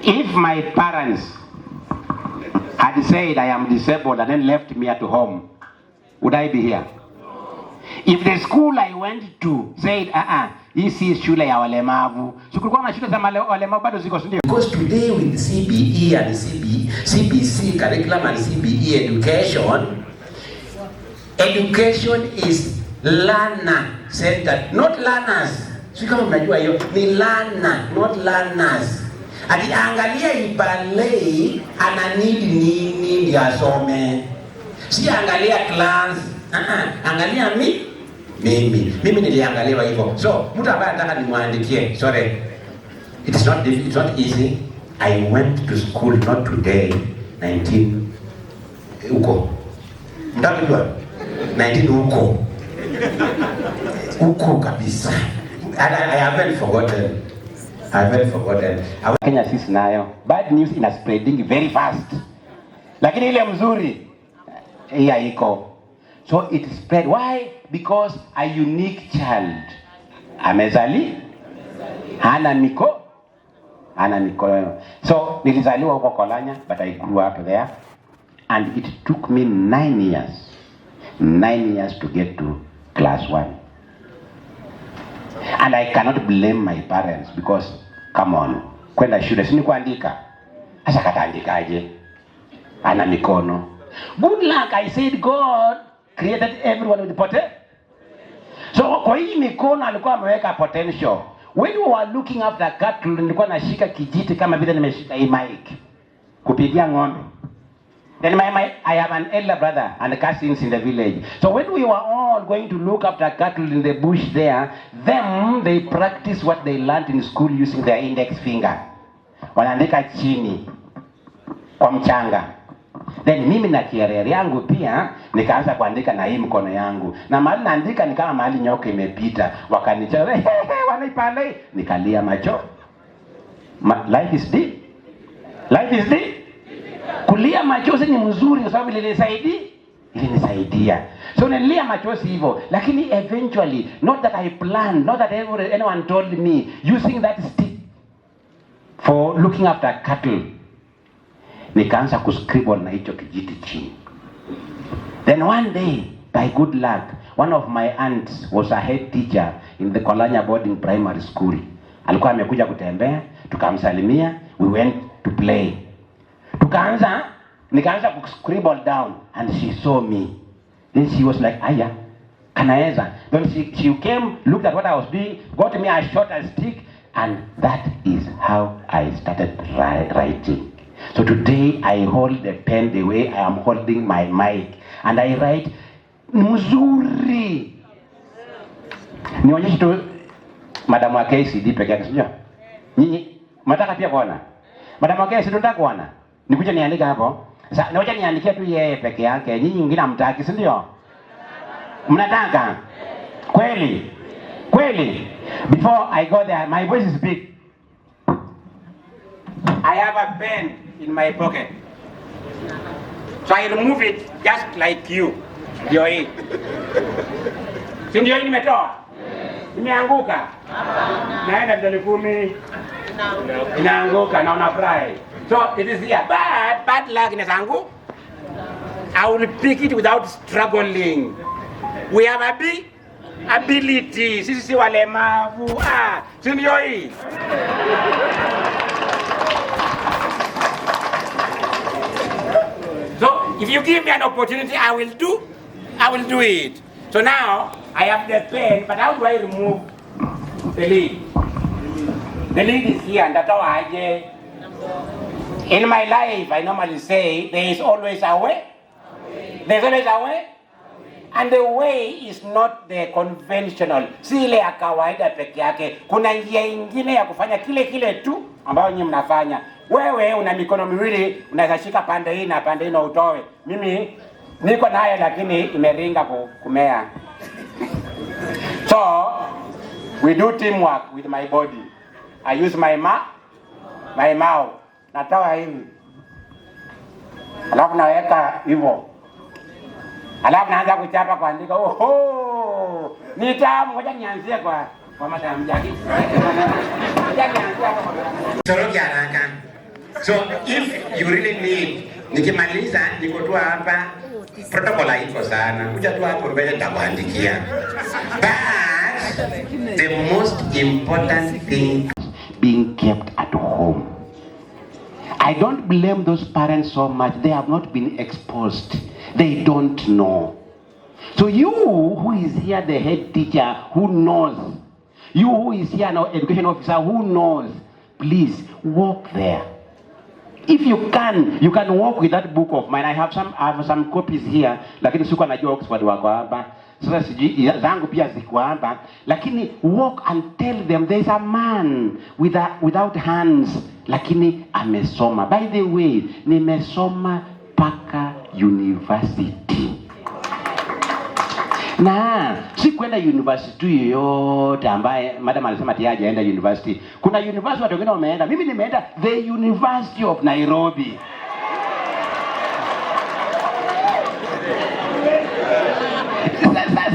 J: If my parents had said I am disabled and then left me at home, would I be here? If the school I went to said, hii si shule ya walemavu, so kulikuwa na shule za walemavu bado ziko, ndio? Because today with CBE and CBC curriculum and CBE education is learner centered, not learners. Sio kama mnajua hiyo, ni learner, not learners. Angalia ipalei ana need nini ndio asome. Si angalia class, angalia mimi niliangaliwa hivyo. So mtu ambaye anataka nimwandikie, sorry, it's not easy. I went to school not today, 19 huko. Mtakijua 19 huko kabisa. I haven't forgotten. Kenya sisi nayo bad news ina spreading very fast, lakini ile mzuri hii haiko. So it spread. Why? Because a unique child amezali hana mikono. So nilizaliwa huko Kolanya, but I grew up there, and it took me 9 years to get to class 1. And I cannot blame my parents because, come on, kwenda shule si ni kuandika. Sasa kataandikaje? Ana mikono. Good luck, I said God created everyone with potential. So kwa hii mikono alikuwa ameweka potential. When we were looking after cattle, nilikuwa nashika kijiti kama vile nimeshika hii mic kupigia ng'ombe. Then I have an elder brother and cousins in the village. So when we were all going to look after cattle in the bush there, they practice what they learned in school using their index finger. Wanaandika chini kwa mchanga. Then mimi na kierere yangu pia nikaanza kuandika na hii mkono yangu. Na mahali naandika ni kama mahali nyoka imepita. Wakanichora wanaipale nikalia macho. Life is deep. Life is deep. Kulia machozi ni mzuri kwa sababu ilinisaidia. So nilia machozi hivyo, lakini eventually, not that I planned, not that anyone told me, using that stick for looking after cattle, nikaanza kuscribble na hicho kijiti chini. Then one day, by good luck, one of my aunts was a head teacher in the Kolanya boarding primary school. Alikuwa amekuja kutembea, tukamsalimia, we went to play. Nikaanza scribble down and she saw me. Then she was like, aya, kanaeza. Then she came, looked at what I was doing, got me a shorter stick, and that is how I started writing. So today I hold the pen the way I am holding my mic and I write mzuri. Nionyeshe tu Madam wa KCD peke yake sio? Nyinyi mnataka pia kuona? Madam wa KCD tunataka kuona. Nikuja niandika hapo. Sasa ngoja niandikie tu yeye peke yake. Nyinyi wengine hamtaki, si ndio? Mnataka? Kweli? Kweli? Before I go there, my voice is big. I have a pen in my pocket. So I remove it just like you. Ndio hii. Si ndio hii nimetoa? Imeanguka. Naenda vidole 10. Inaanguka na unafurahi. So it is here. But bad luck inasangu. I will pick it without struggling. We have a big ability. Sisi si walemavu. Si ndio hii? So if you give me an opportunity, I will do it. So now I have the pen, but how do I remove the lead? The lead is here, and that's how I get. In my life, I normally say there is always a way. There's always a way. And the way is not the conventional. Si ile ya kawaida peke yake. Kuna njia ingine ya kufanya kile tu ambayo nyinyi mnafanya. Wewe una mikono miwili, unaweza shika pande hii na pande hii na utoe. Mimi niko nayo lakini imeringa kumea. So, we do teamwork with my body. I use my mouth. Natoa hivi. Alafu naweka hivyo. Alafu naanza kuchapa kuandika. Oho! Ni tamu, ngoja nianzie kwa Madam Jackie. Ngoja nianzie hapo. Soroki haraka. So if you really need, nikimaliza niko tu hapa, protocol haiko sana. Kuja tu hapo mbele nitakuandikia. But the most important thing being kept at home. I don't blame those parents so much. They have not been exposed. They don't know. So you who is here, the head teacher, who knows? You who is here now, education officer, who knows? Please walk there. If you can walk with that book of mine. I have some copies here, lakini sikuwa najua Oxford wako hapa. Sasa siji zangu pia ziko hapa, lakini walk and tell them there is a man without hands, lakini amesoma. By the way, nimesoma paka university. Na si kwenda university yoyote ambaye madam alisema ati hajaenda university. Kuna university watu wengine wameenda. Mimi nimeenda the University of Nairobi.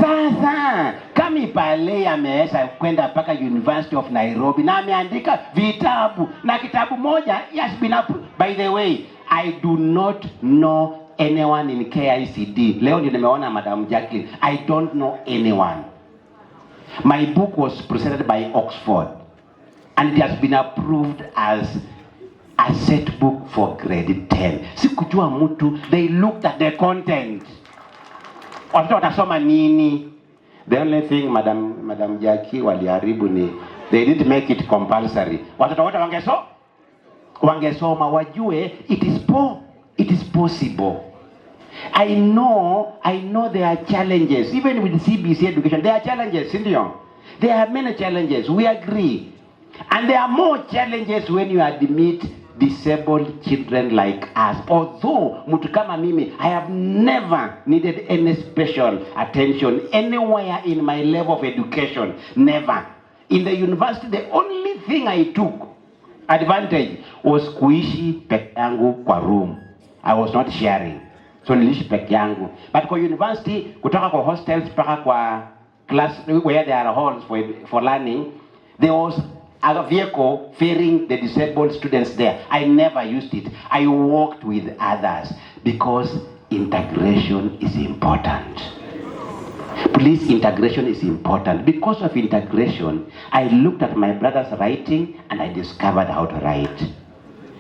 J: Sasa kama pale ameesha kwenda paka University of Nairobi na ameandika vitabu na kitabu moja has been up. By the way, I do not know anyone in KICD. Leo ndio nimeona Madam Jackie. I don't know anyone. My book was presented by Oxford, and it has been approved as a set book for grade 10. Sikujua mtu, they looked at the content. Watoto watasoma nini? The only thing Madam Jackie waliharibu ni they didn't make it compulsory. Watoto wote wangesoma wajue it is possible. I know there are challenges, even with CBC education, there are challenges, there are many challenges, we agree. And there are more challenges when you admit disabled children like us. Although, mtu kama mimi, I have never needed any special attention anywhere in my level of education, never. In the university, the only thing I took advantage was kuishi peke yangu kwa room. I was not sharing. So niliishi peke yangu. But kwa university, kutoka kwa hostels paka kwa class where there are halls for learning, there was a vehicle ferrying the disabled students there. I never used it. I worked with others because integration is important. Please, integration is important. Because of integration, I looked at my brother's writing and I discovered how to write.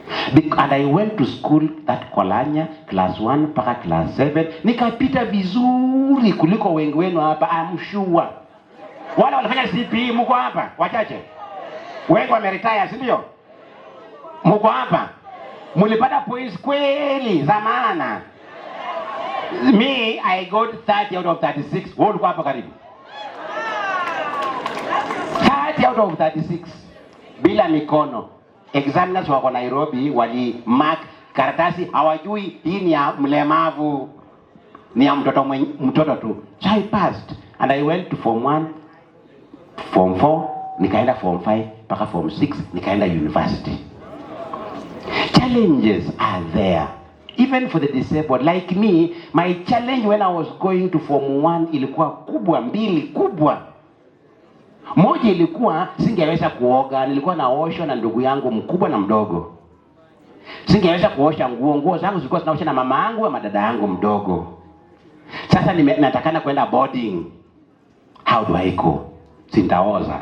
J: And I went to school that Kolanya, class 1 mpaka class 7. Nikapita vizuri kuliko wengi wenu hapa, I'm sure. Wala walifanya CPE mko hapa, wachache. Wengi wameretire, si ndio? Mko hapa. Mulipata points kweli za maana. Me, I got 30 out of 36. Wewe ulikuwa hapa karibu. 30 out of 36. Bila mikono. Examiners wako Nairobi wali mark karatasi hawajui hii ni ya mlemavu. Ni ya mtoto tu. So I passed and I went to form 1, form 4, nikaenda form 5, mpaka form 6, nikaenda university. Challenges are there. Even for the disabled, like me, my challenge when I was going to form 1 ilikuwa kubwa, mbili kubwa. Moja ilikuwa singeweza kuoga, nilikuwa naoshwa na ndugu yangu mkubwa na mdogo. Singeweza kuosha nguo zangu zilikuwa zinaoshwa na mama yangu ama dada yangu mdogo. Sasa natakana kwenda boarding. How do I go? Sintaoza.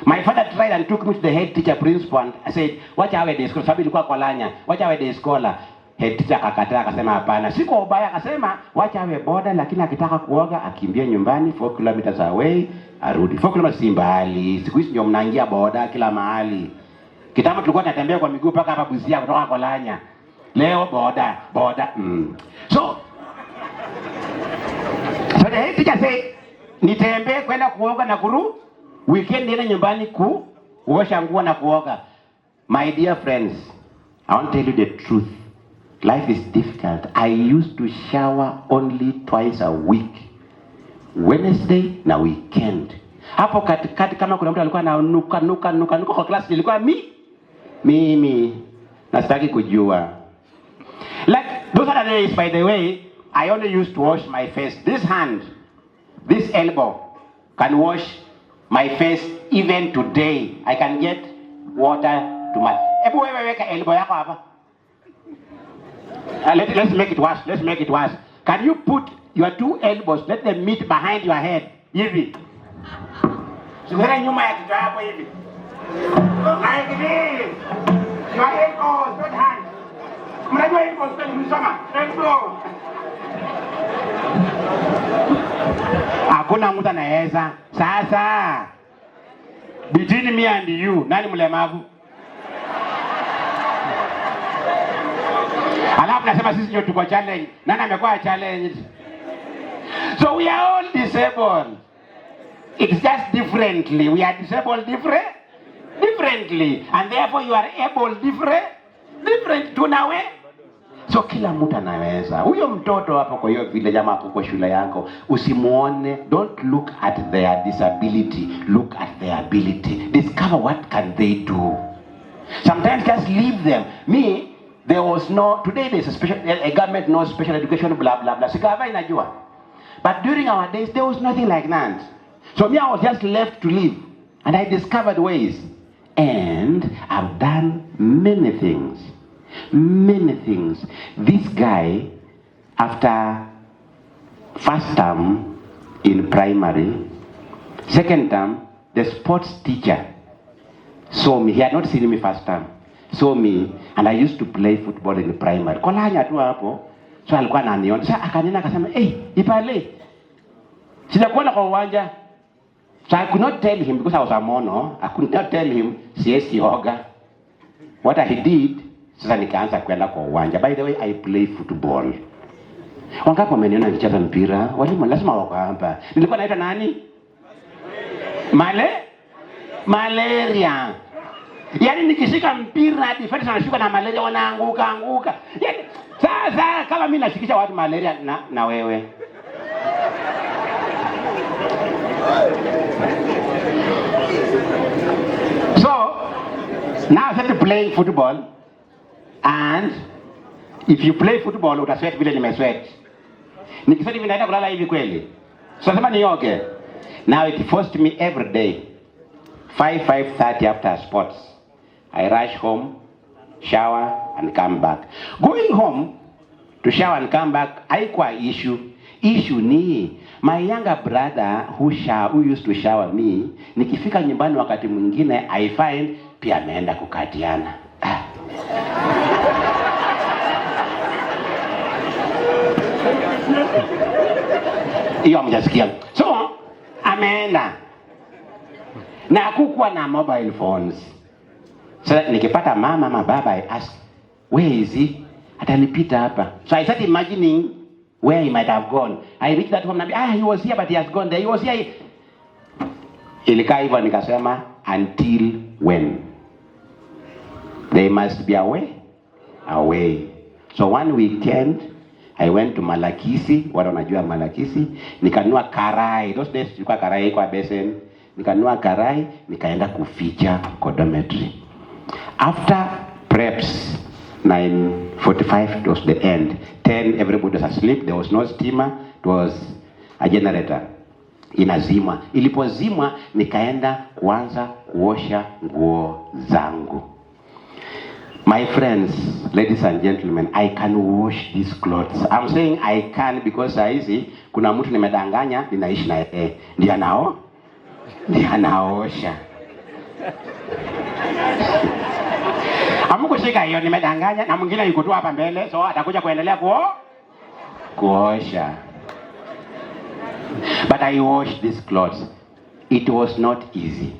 J: My father tried and took me to the head teacher principal and I said, wacha awe day scholar, sababu ilikuwa Kolanya. Wacha awe day scholar. Head teacher akakataa, akasema hapana. Siko ubaya, akasema wacha awe boda, lakini akitaka kuoga akimbie nyumbani 4 kilometers away arudi. 4 kilometers si mbali. Siku hizi ndio mnaingia boda kila mahali. Kitambo tulikuwa tunatembea kwa miguu mpaka hapa Busia kutoka Kolanya. Leo boda. So the head teacher said, nitembee kwenda kuoga na kuru weekend nenda nyumbani kuosha nguo na kuoga. My dear friends, I want to tell you the truth. Life is difficult. I used to shower only twice a week. Wednesday na weekend. Hapo katikati kama kuna mtu alikuwa ananuka kwa class nilikuwa mimi. Nasitaki kujua. Like those are the days, by the way, I only used to wash my face. This hand, this elbow can wash my face even today. I can get water to my. Ebu wewe weka elbow yako hapa. Let's make it worse. Let's make it worse. Can you put your 2 elbows, let them meet behind your head? Hivi. Sugera nyuma ya kichwa hapo hivi. Like this. Your elbows, not hands. Mnajua elbows kwa msoma. Elbow. Hakuna mtu anaweza. Sasa. Between me and you, nani mlemavu? Alafu nasema sisi ndio tuko challenge. Nani amekuwa challenge? So we are all disabled. It's just differently. We are disabled differently. And therefore you are able different. Tunawe. So kila mtu anaweza. Huyo mtoto hapo kwa hiyo vile jamaa hapo kwa shule yako, usimuone, don't look at their disability, look at their ability. Discover what can they do. Sometimes just leave them. Me, there was no, today there's a government no special education, blah, blah, blah. Sikava inajua. But during our days, there was nothing like that. So me, I was just left to live. And I discovered ways. And I've done many things. This guy, after first term in primary, Second term, the sports teacher saw me. He had not seen me first term. Saw me, and I used to play football in the primary. Kolanya tu hapo. So alikuwa ananiona. Sasa akaniona akasema, Ipale. Sijakuona kwa uwanja. So I could not tell him because I was a mono. I could not tell him siesi yoga. What I did, sasa nikaanza kwenda kwa uwanja. By the way, I play football. Wangapi wameniona nikicheza mpira? Walimu lazima wako hapa. Nilikuwa naitwa nani? Malaria. Yaani nikishika mpira defense anashuka na malaria wanaanguka. Yaani sasa kama mimi nashikisha watu malaria na wewe. So now I started playing football, and if you play football utasweat vile nimesweat. Nikisweat hivi naenda kulala hivi kweli. So sema nioge. Now it forced me every day. 5:30 after sports. I rush home, shower and come back. Going home to shower and come back, haikuwa issue. Issue ni my younger brother who used to shower me, nikifika nyumbani wakati mwingine I find pia ameenda kukatiana. Hiyo mjasikia. So ameenda. Na hakukuwa na mobile phones. So nikipata mama ama baba, I ask, where is he? Atanipita hapa. So I started imagining where he might have gone. I reached that home, he was here but he has gone there. He was here. Ilikaa hivyo nikasema, until when? They must be away. So one weekend, I went to Malakisi. Watu wanajua Malakisi. Nikanunua karai. Those days tulikuwa karai kwa besen. Nikanunua karai, nikaenda kuficha kwa dormitory. After preps, 9:45 it was the end. 10 everybody was asleep. There was no steamer. It was a generator. Inazimwa. Ilipozimwa nikaenda kuanza kuosha nguo zangu. My friends, ladies and gentlemen, I can wash these clothes. I'm saying I can because hizi kuna mtu nimedanganya ninaishi na yeye. Ndiye anaosha. Amukushika hiyo nimedanganya na mwingine yuko tu hapa mbele, so atakuja kuendelea kuosha. But I washed these clothes. It was not easy,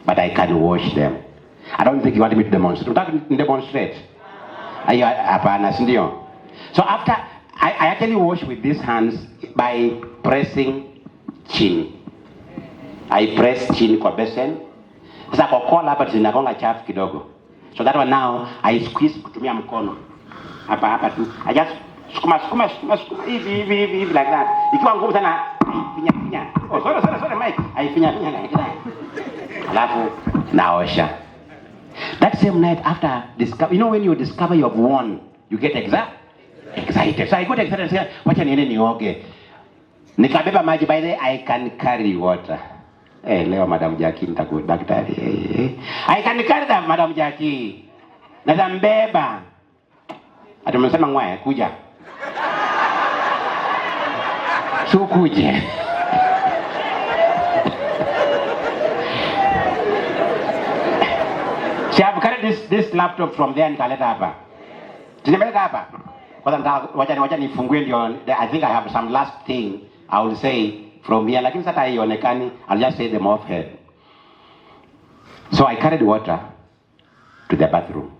J: but I can wash them. I don't think you want me to demonstrate. Unataka demonstrate? Hapana, si ndio? So after I actually wash with these hands by pressing chini. I press chini kwa besen. Sasa kwa kola hapa zinagonga chafu kidogo. So that one now I squeeze kutumia mkono. Hapa tu. I just sukuma hivi like that. Ikiwa ngumu sana finya. Oh, sorry Mike. I finya like that. Alafu naosha. That same night after discover, when you discover you have won, you get excited. So I got excited and said, wacha niende nioge. Nikabeba maji, by the way, I can carry water. Leo Madam Jackie daktari. I can carry that Madam Jackie. Nazambeba. Atumesema ngwae kuja. So kuje. See, I've carried this laptop from there nikaleta hapa. Nimeleta hapa. Wacha nifungue ndio. I think I have some last thing I will say from here. Lakini sasa haionekani. I'll just say them off head. So I carried water to the bathroom.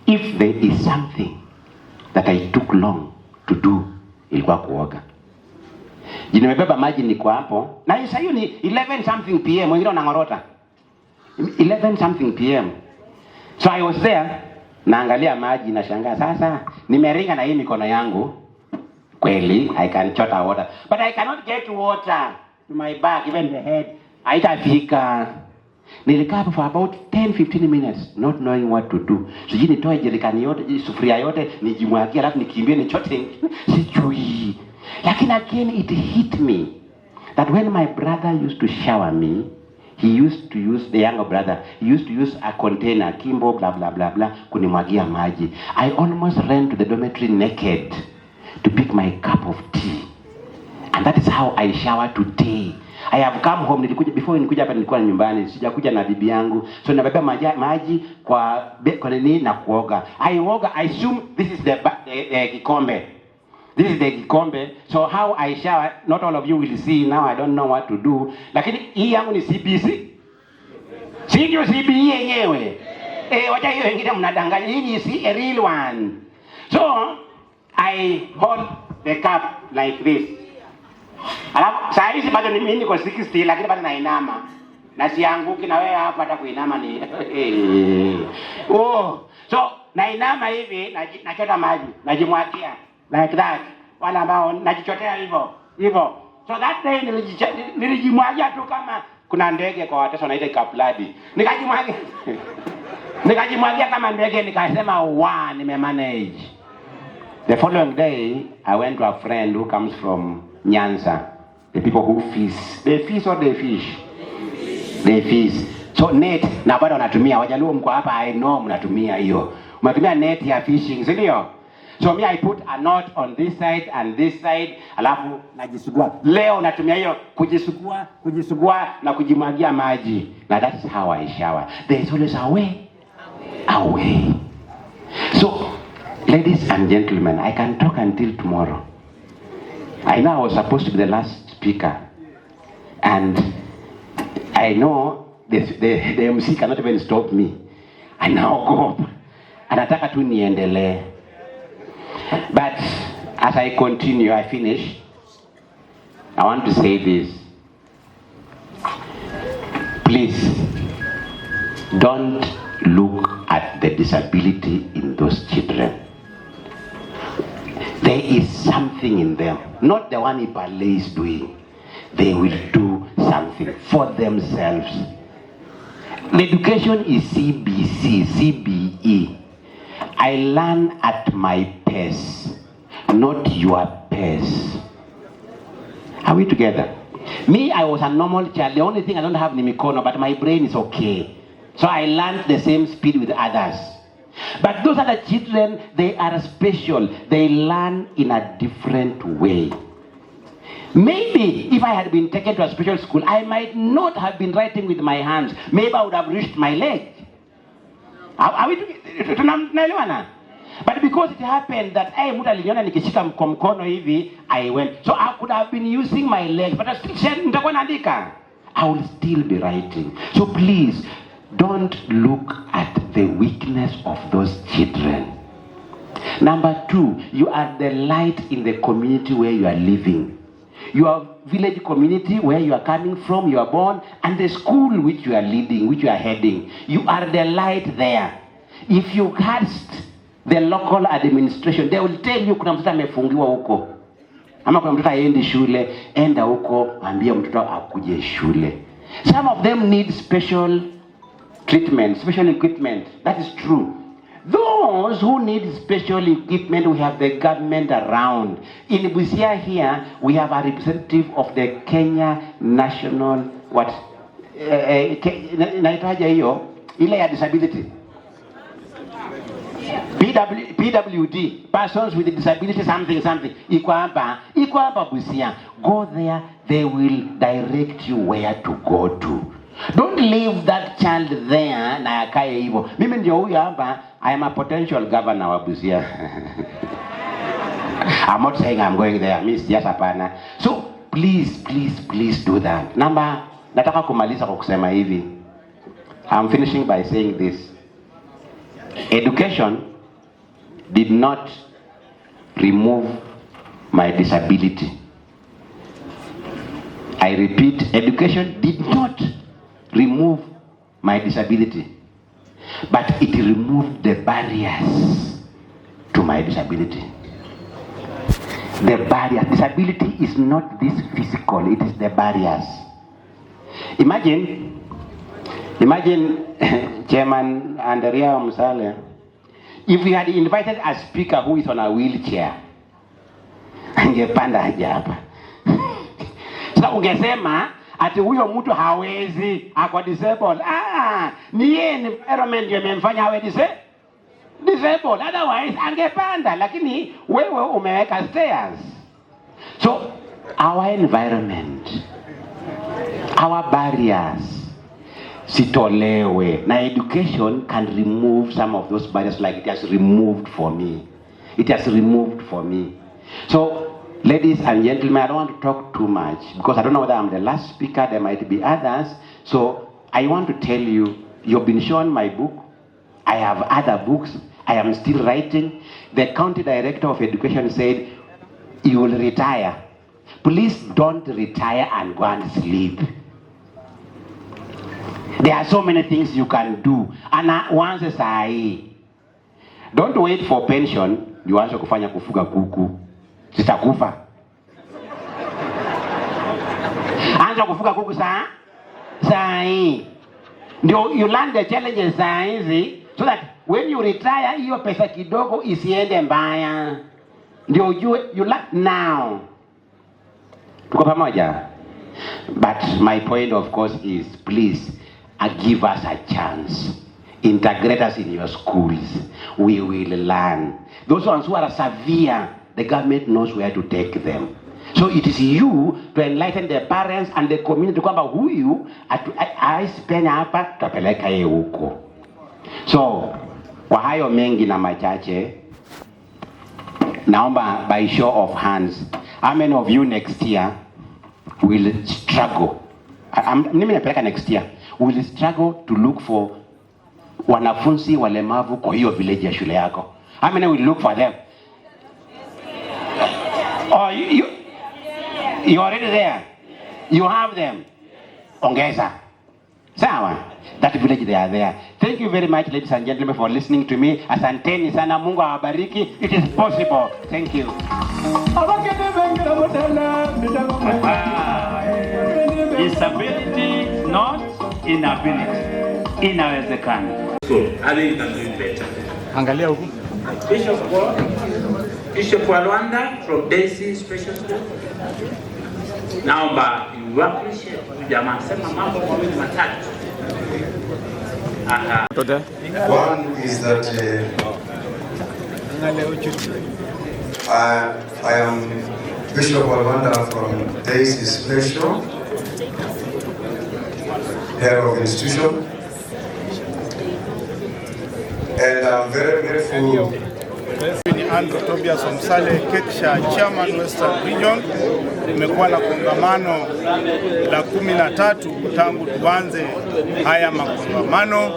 J: If there is something that I took long to do, ilikuwa kuoga. Nimebeba maji niko hapo. Na hiyo ni 11 something PM, wengine wanangorota. 11 something PM. So I was there, naangalia maji na shangaa sasa nimeringa na hii mikono yangu. Kweli I can chota water, but I cannot get water to my back, even the head. Haitafika. Nilikaa hapo for about 10-15 minutes not knowing what to do. Sijui nitoe jerikani yote, sufuria yote nijimwagie alafu nikimbie nichote. Sijui. Lakini again it hit me that when my brother used to shower me, he used to use, the younger brother, he used to use a container, kimbo, blah, blah, blah, blah, kunimwagia maji. I almost ran to the dormitory naked to pick my cup of tea. And that is how I shower today. I have come home, nilikuja hapa nilikuwa nyumbani, sijakuja na bibi yangu. So nabeba maji kwa nini na kuoga. I assume this is the kikombe. This is the kikombe. So how I shower, not all of you will see now, I don't know what to do. Lakini hii yangu ni CBC. Sio CBE yenyewe. Wacha hiyo wengine mnadanganya. Hii ni a real one. So I hold the cup like this. Alafu saa hizi bado mimi niko 60 lakini bado nainama. Na sianguki na wewe hapa hata kuinama ni. So nainama hivi nachota maji, najimwagia like that. Wala ambao najichotea hivyo. So that day nilijimwagia tu kama kuna ndege kwa watoto wanaita kapladi. Nikajimwagia kama ndege nikasema nimemanage. The following day I went to a friend who comes from Nyanza. The people who fish. They fish or they fish? They fish. So net na bado wanatumia. Wajaluo mko hapa, I know mnatumia hiyo. Mnatumia net ya fishing, si ndio? So me I put a knot on this side and this side, alafu najisugua. Leo natumia hiyo kujisugua na kujimwagia maji. Now that is how I shower. There is always a way. So ladies and gentlemen, I can talk until tomorrow. I know I was supposed to be the last speaker, and I know the MC cannot even stop me. I now go up. Anataka tu niendelee. But as I continue, I finish, I want to say this. Please, don't look at the disability in those children. There is something in them, not the one Ipale is doing. They will do something for themselves. The education is CBC, CBE. I learn at my pace, not your pace. Are we together? Me, I was a normal child. The only thing I don't have ni mikono, but my brain is okay. So I learned the same speed with others. But those other children, they are special. They learn in a different way. Maybe if I had been taken to a special school, I might not have been writing with my hands. Maybe I would have reached my leg. Are we tunaelewana? But because it happened that mtu aliniona nikishika mkono hivi, I went. So I could have been using my legs, but I still said nitakuwa naandika. I will still be writing. So please, don't look at the weakness of those children. Number 2, you are the light in the community where you are living. Your village community where you are coming from, you are born, and the school which you are leading, which you are heading. You are the light there. If you cast the local administration, they will tell you kuna mtoto amefungiwa huko. Ama kuna mtoto aendi shule, enda huko, ambia mtoto akuje shule. Some of them need special treatment, special equipment. That is true. Those who need special equipment, we have the government around. In Busia here, we have a representative of the Kenya National, naitaja hiyo, ile ya disability. PWD, persons with disability something. Iko hapa Busia. Go there, they will direct you where to go to. Don't leave that child there na akae hivyo. Mimi ndio huyu hapa, I am a potential governor wa Busia. I'm not saying I'm going there, miss, just hapana. So please do that. Nataka kumaliza kwa kusema hivi. I'm finishing by saying this. Education did not remove my disability. I repeat, education did not remove my disability, but it removed the barriers to my disability. The barrier, disability is not this physical, it is the barriers. Imagine Chairman Andrea Musale, if we had invited a speaker who is on a wheelchair, angepanda aje hapa. Sasa ungesema ati huyo mtu hawezi, ako disabled. Ni yeye environment imemfanya hawe disabled. Otherwise angepanda, lakini wewe umeweka stairs. So our environment, our barriers, sitolewe. Now education can remove some of those barriers like it has removed for me. It has removed for me. So, ladies and gentlemen, I don't want to talk too much because I don't know whether I'm the last speaker, there might be others. So, I want to tell you, you've been shown my book. I have other books. I am still writing. The county director of education said, you will retire. Please don't retire and go and sleep. There are so many things you can do. And once I don't wait for pension, you answer kufanya kufuga kuku. Sitakufa. Anza kufuga kuku saa hii. You learn the challenges saa hizi so that when you retire, hiyo pesa kidogo isiende mbaya. Ndio you learn now. Tuko pamoja? But my point of course is, please give us a chance. Integrate us in your schools. We will learn. Those ones who are severe, the government knows where to take them. So it is you to enlighten the parents and the community kwamba huyu aispenya hapa tapeleka yeye huko. So kwa hayo mengi na machache, naomba by show of hands, how many of you next year will struggle? Mimi napeleka next year will struggle to look for wanafunzi walemavu kwa hiyo village ya shule yako. How many will look for them? Oh, you already there. You have them. Ongeza. Sawa. That village they are there. Thank you very much, ladies and gentlemen, for listening to me. Asanteni sana, Mungu awabariki. It is possible. Thank you.
W: Disability, not inability. Inawezekana. So, I think you can do it better. Angalia huku.
A: Bishop Walwanda from Daisy Special School. Naomba you appreciate jamaa sema mambo mawili matatu.
K: One is that I am Bishop Walwanda from Daisy Special, head of institution, and I'm very grateful.
O: Andrew Tobias Omsale, Kepsha, Chairman Western Region. Tumekuwa na kongamano la 13 tangu tuanze haya makongamano.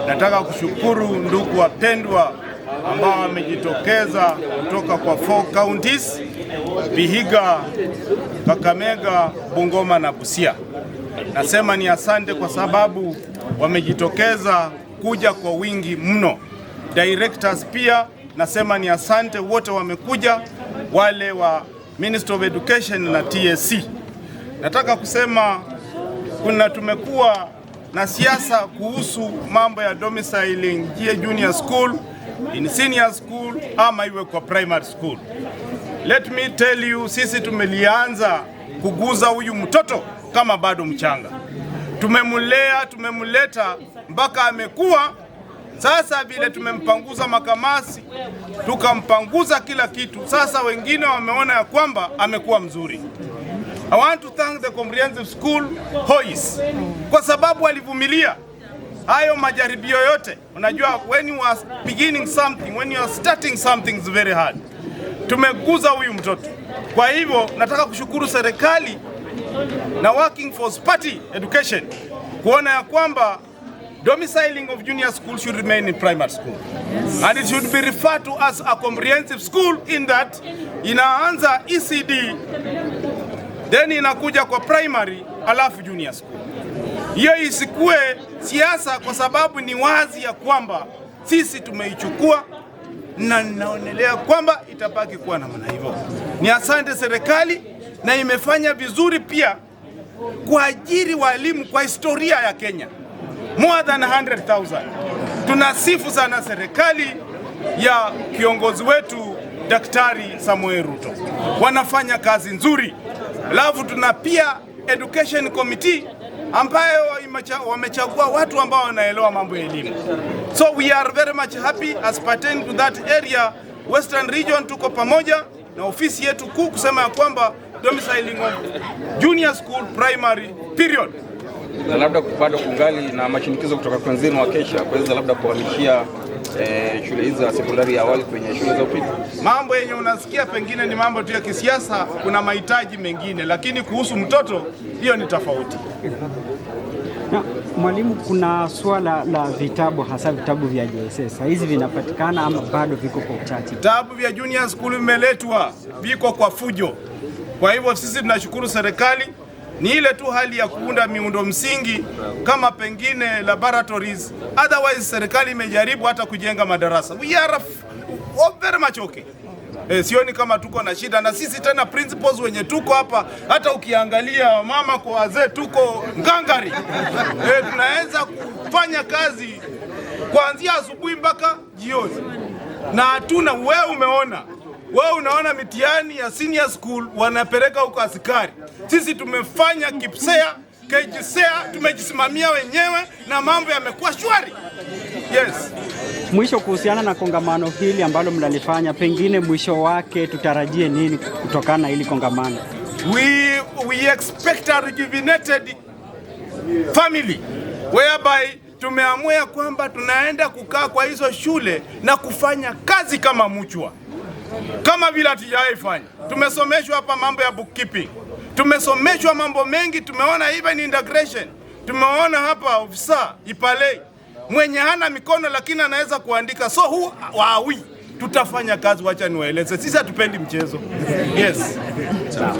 O: Nataka kushukuru ndugu wapendwa ambao wamejitokeza kutoka kwa 4 counties, Vihiga, Kakamega, Bungoma na Busia. Nasema ni asante kwa sababu wamejitokeza kuja kwa wingi mno. Directors pia nasema ni asante wote wamekuja, wale wa Ministry of Education na TSC. Nataka kusema tumekuwa na siasa kuhusu mambo ya domiciling junior school, in senior school ama iwe kwa primary school. Let me tell you, sisi tumelianza kuguza huyu mtoto kama bado mchanga. Tumemulea, tumemuleta mpaka amekuwa. Sasa vile tumempanguza makamasi, tukampanguza kila kitu. Sasa wengine wameona ya kwamba amekuwa mzuri. I want to thank the comprehensive school HOIS kwa sababu alivumilia hayo majaribio yote. Unajua when you are beginning something, when you are starting something is very hard. Tumeguza huyu mtoto. Kwa hivyo nataka kushukuru serikali na Working Force Party Education kuona ya kwamba domiciling of junior school should remain in primary school. And it should be referred to as a comprehensive school in that inaanza ECD, then inakuja kwa primary, alafu junior school. Hiyo isikue siasa kwa sababu ni wazi ya kwamba sisi tumeichukua na naonelea kwamba itabaki kuwa namna hivyo. Ni asante serikali na imefanya vizuri pia kuajiri walimu kwa historia ya Kenya. More than 100,000. Tunasifu sana serikali ya kiongozi wetu Daktari Samuel Ruto. Wanafanya kazi nzuri. Alafu tuna pia Education Committee ambayo wamechagua watu ambao wanaelewa mambo ya elimu. So we are very much happy as pertaining to that area. Western Region tuko pamoja na ofisi yetu kuu kusema ya kwamba domiciling of junior school primary period.
M: Na labda bado kungali na mashinikizo kutoka kwa wenzenu wa Kepsha kuweza labda kuhamishia shule hizi za sekondari ya awali kwenye shule za upili.
O: Mambo yenye unasikia pengine ni mambo tu ya kisiasa, kuna mahitaji mengine, lakini kuhusu mtoto hiyo ni tofauti.
Q: Na mwalimu, kuna swala la vitabu, hasa vitabu vya JSS. Hizi vinapatikana ama bado viko kwa uchache?
O: Vitabu vya junior school vimeletwa, viko kwa fujo. Kwa hivyo sisi tunashukuru serikali, ni ile tu hali ya kuunda miundo msingi kama pengine laboratories. Otherwise serikali imejaribu hata kujenga madarasa. We are very much okay. Sioni kama tuko na shida, na sisi tena principals wenye tuko hapa, hata ukiangalia mama kwa wazee tuko ngangari. Tunaweza kufanya kazi kuanzia asubuhi mpaka jioni. Na hatuna, wewe unaona mitihani ya senior school wanapeleka huko askari. Sisi tumefanya Kepsha, KGSea, tumejisimamia wenyewe na mambo yamekuwa shwari. Yes.
Q: Mwisho, kuhusiana na kongamano hili ambalo mnalifanya, pengine mwisho wake tutarajie nini kutokana na hili kongamano?
O: We expect a rejuvenated family whereby tumeamua kwamba tunaenda kukaa kwa hizo shule na kufanya kazi kama mchwa, kama vile hatujaifanya. Tumesomeshwa hapa mambo ya bookkeeping, tumesomeshwa mambo mengi, tumeona even integration, tumeona hapa ofisa Ipalei mwenye hana mikono lakini anaweza kuandika. So who are we? Tutafanya kazi, wacha niwaeleze. Sisi hatupendi mchezo. Yes.